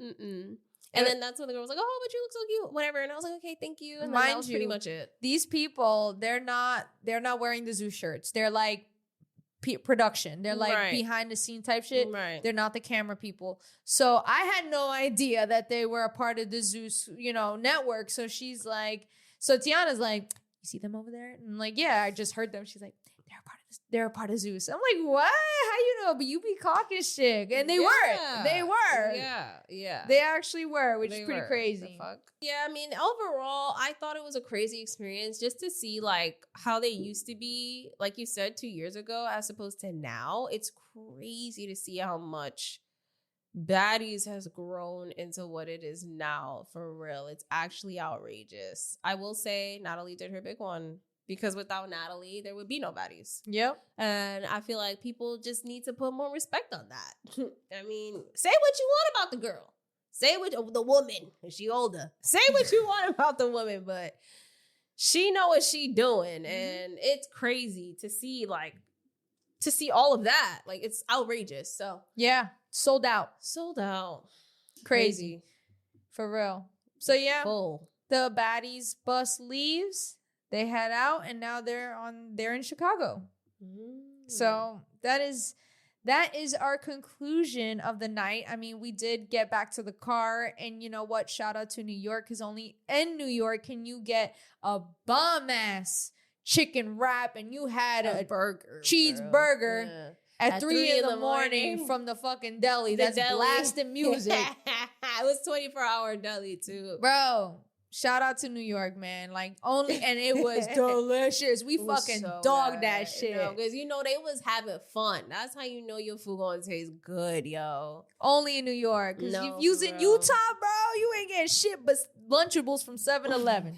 And then that's when the girl was like, oh, but you look so cute, whatever. And I was like, okay, thank you. And then that was pretty much it. These people, they're not wearing the zoo shirts. They're like production. They're like behind the scene type shit. Right. They're not the camera people. So I had no idea that they were a part of the Zeus, network. So she's like, so Tiana's like, you see them over there? And I'm like, yeah, I just heard them. She's like, they're a part of Zeus. I'm like, what? How you know? But you be cocking shit. And they were. They were. Yeah. They actually were, which is pretty crazy. Yeah, I mean, overall, I thought it was a crazy experience just to see like how they used to be, like you said, 2 years ago, as opposed to now. It's crazy to see how much Baddies has grown into what it is now. For real. It's actually outrageous. I will say Natalie did her big one. Because without Natalie, there would be no Baddies. Yep. And I feel like people just need to put more respect on that. I mean, say what you want about the girl. Say what the woman. She older. Say what you want about the woman, but she know what she doing. And it's crazy to see all of that. Like, it's outrageous. So yeah, sold out. Crazy. For real. So yeah, full. The Baddies bus leaves. They head out and now they're in Chicago. So that is our conclusion of the night. I mean, we did get back to the car, and you know what? Shout out to New York, because only in New York can you get a bomb ass chicken wrap, and you had a burger, cheeseburger at 3 in the morning from the fucking deli. That's blasting music. It was 24-hour deli too, bro. Shout out to New York, man. Like, only, and it was delicious. We fucking so dogged good. that shit. Because, they was having fun. That's how you know your food going to taste good, yo. Only in New York. Because No, if you for in real. Utah, bro, you ain't getting shit but Lunchables from 7-Eleven.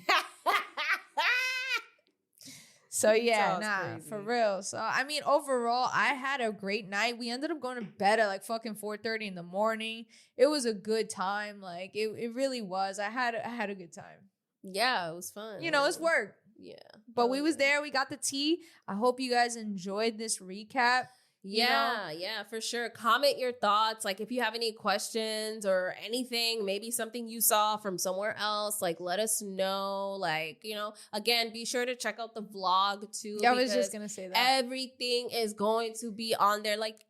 So yeah, Utah's nah, crazy. for real. So I mean, overall, I had a great night. We ended up going to bed at like fucking 4:30 in the morning. It was a good time. Like it really was. I had a good time. Yeah, it was fun. It's work. Yeah. But we was there. We got the tea. I hope you guys enjoyed this recap. Yeah, for sure. Comment your thoughts. Like, if you have any questions or anything, maybe something you saw from somewhere else, like, let us know. Like, again, be sure to check out the vlog too. Yeah, I was just because gonna say that. everything is going to be on there. Like,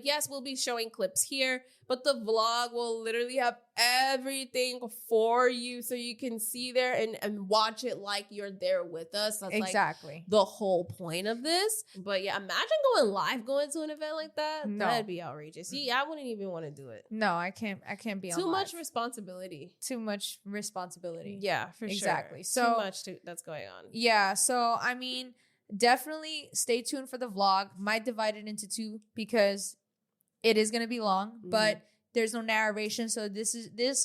yes, we'll be showing clips here, but the vlog will literally have everything for you so you can see there and watch it like you're there with us. That's Exactly. like the whole point of this. But yeah, imagine going to an event like that. No. That'd be outrageous. See, I wouldn't even want to do it. No, I can't be on Too much live. responsibility. Too much responsibility. Yeah, for sure. Exactly. Too So much that's going on. yeah, so I mean, definitely stay tuned for the vlog. Might divide it into two because it is going to be long, but there's no narration. So this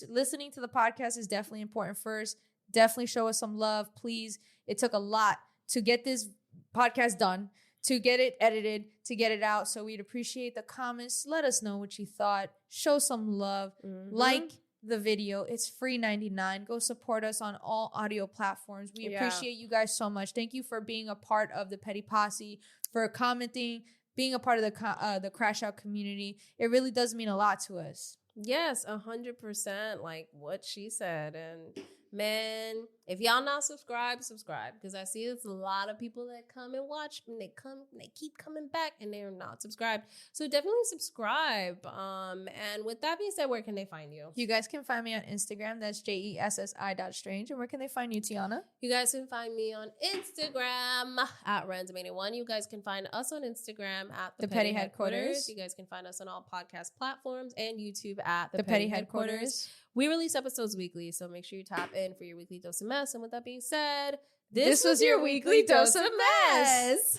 listening to the podcast is definitely important first. Definitely show us some love, please. It took a lot to get this podcast done, to get it edited, to get it out. So we'd appreciate the comments. Let us know what you thought. Show some love. Like the video. It's free 99. Go support us on all audio platforms. We appreciate you guys so much. Thank you for being a part of the Petty Posse, for commenting, being a part of the Crash Out community. It really does mean a lot to us. Yes, 100%. Like what she said. And man, if y'all not subscribe, because I see there's a lot of people that come and watch and they keep coming back and they're not subscribed. So definitely subscribe. And with that being said, where can they find you? You guys can find me on Instagram. That's JESSI.strange. And where can they find you, Tiana? You guys can find me on Instagram at Randomania1. You guys can find us on Instagram at The Petty Headquarters. You guys can find us on all podcast platforms and YouTube at The Petty Headquarters. We release episodes weekly, so make sure you tap in for your weekly dose of mess. And with that being said, this was your weekly dose of mess.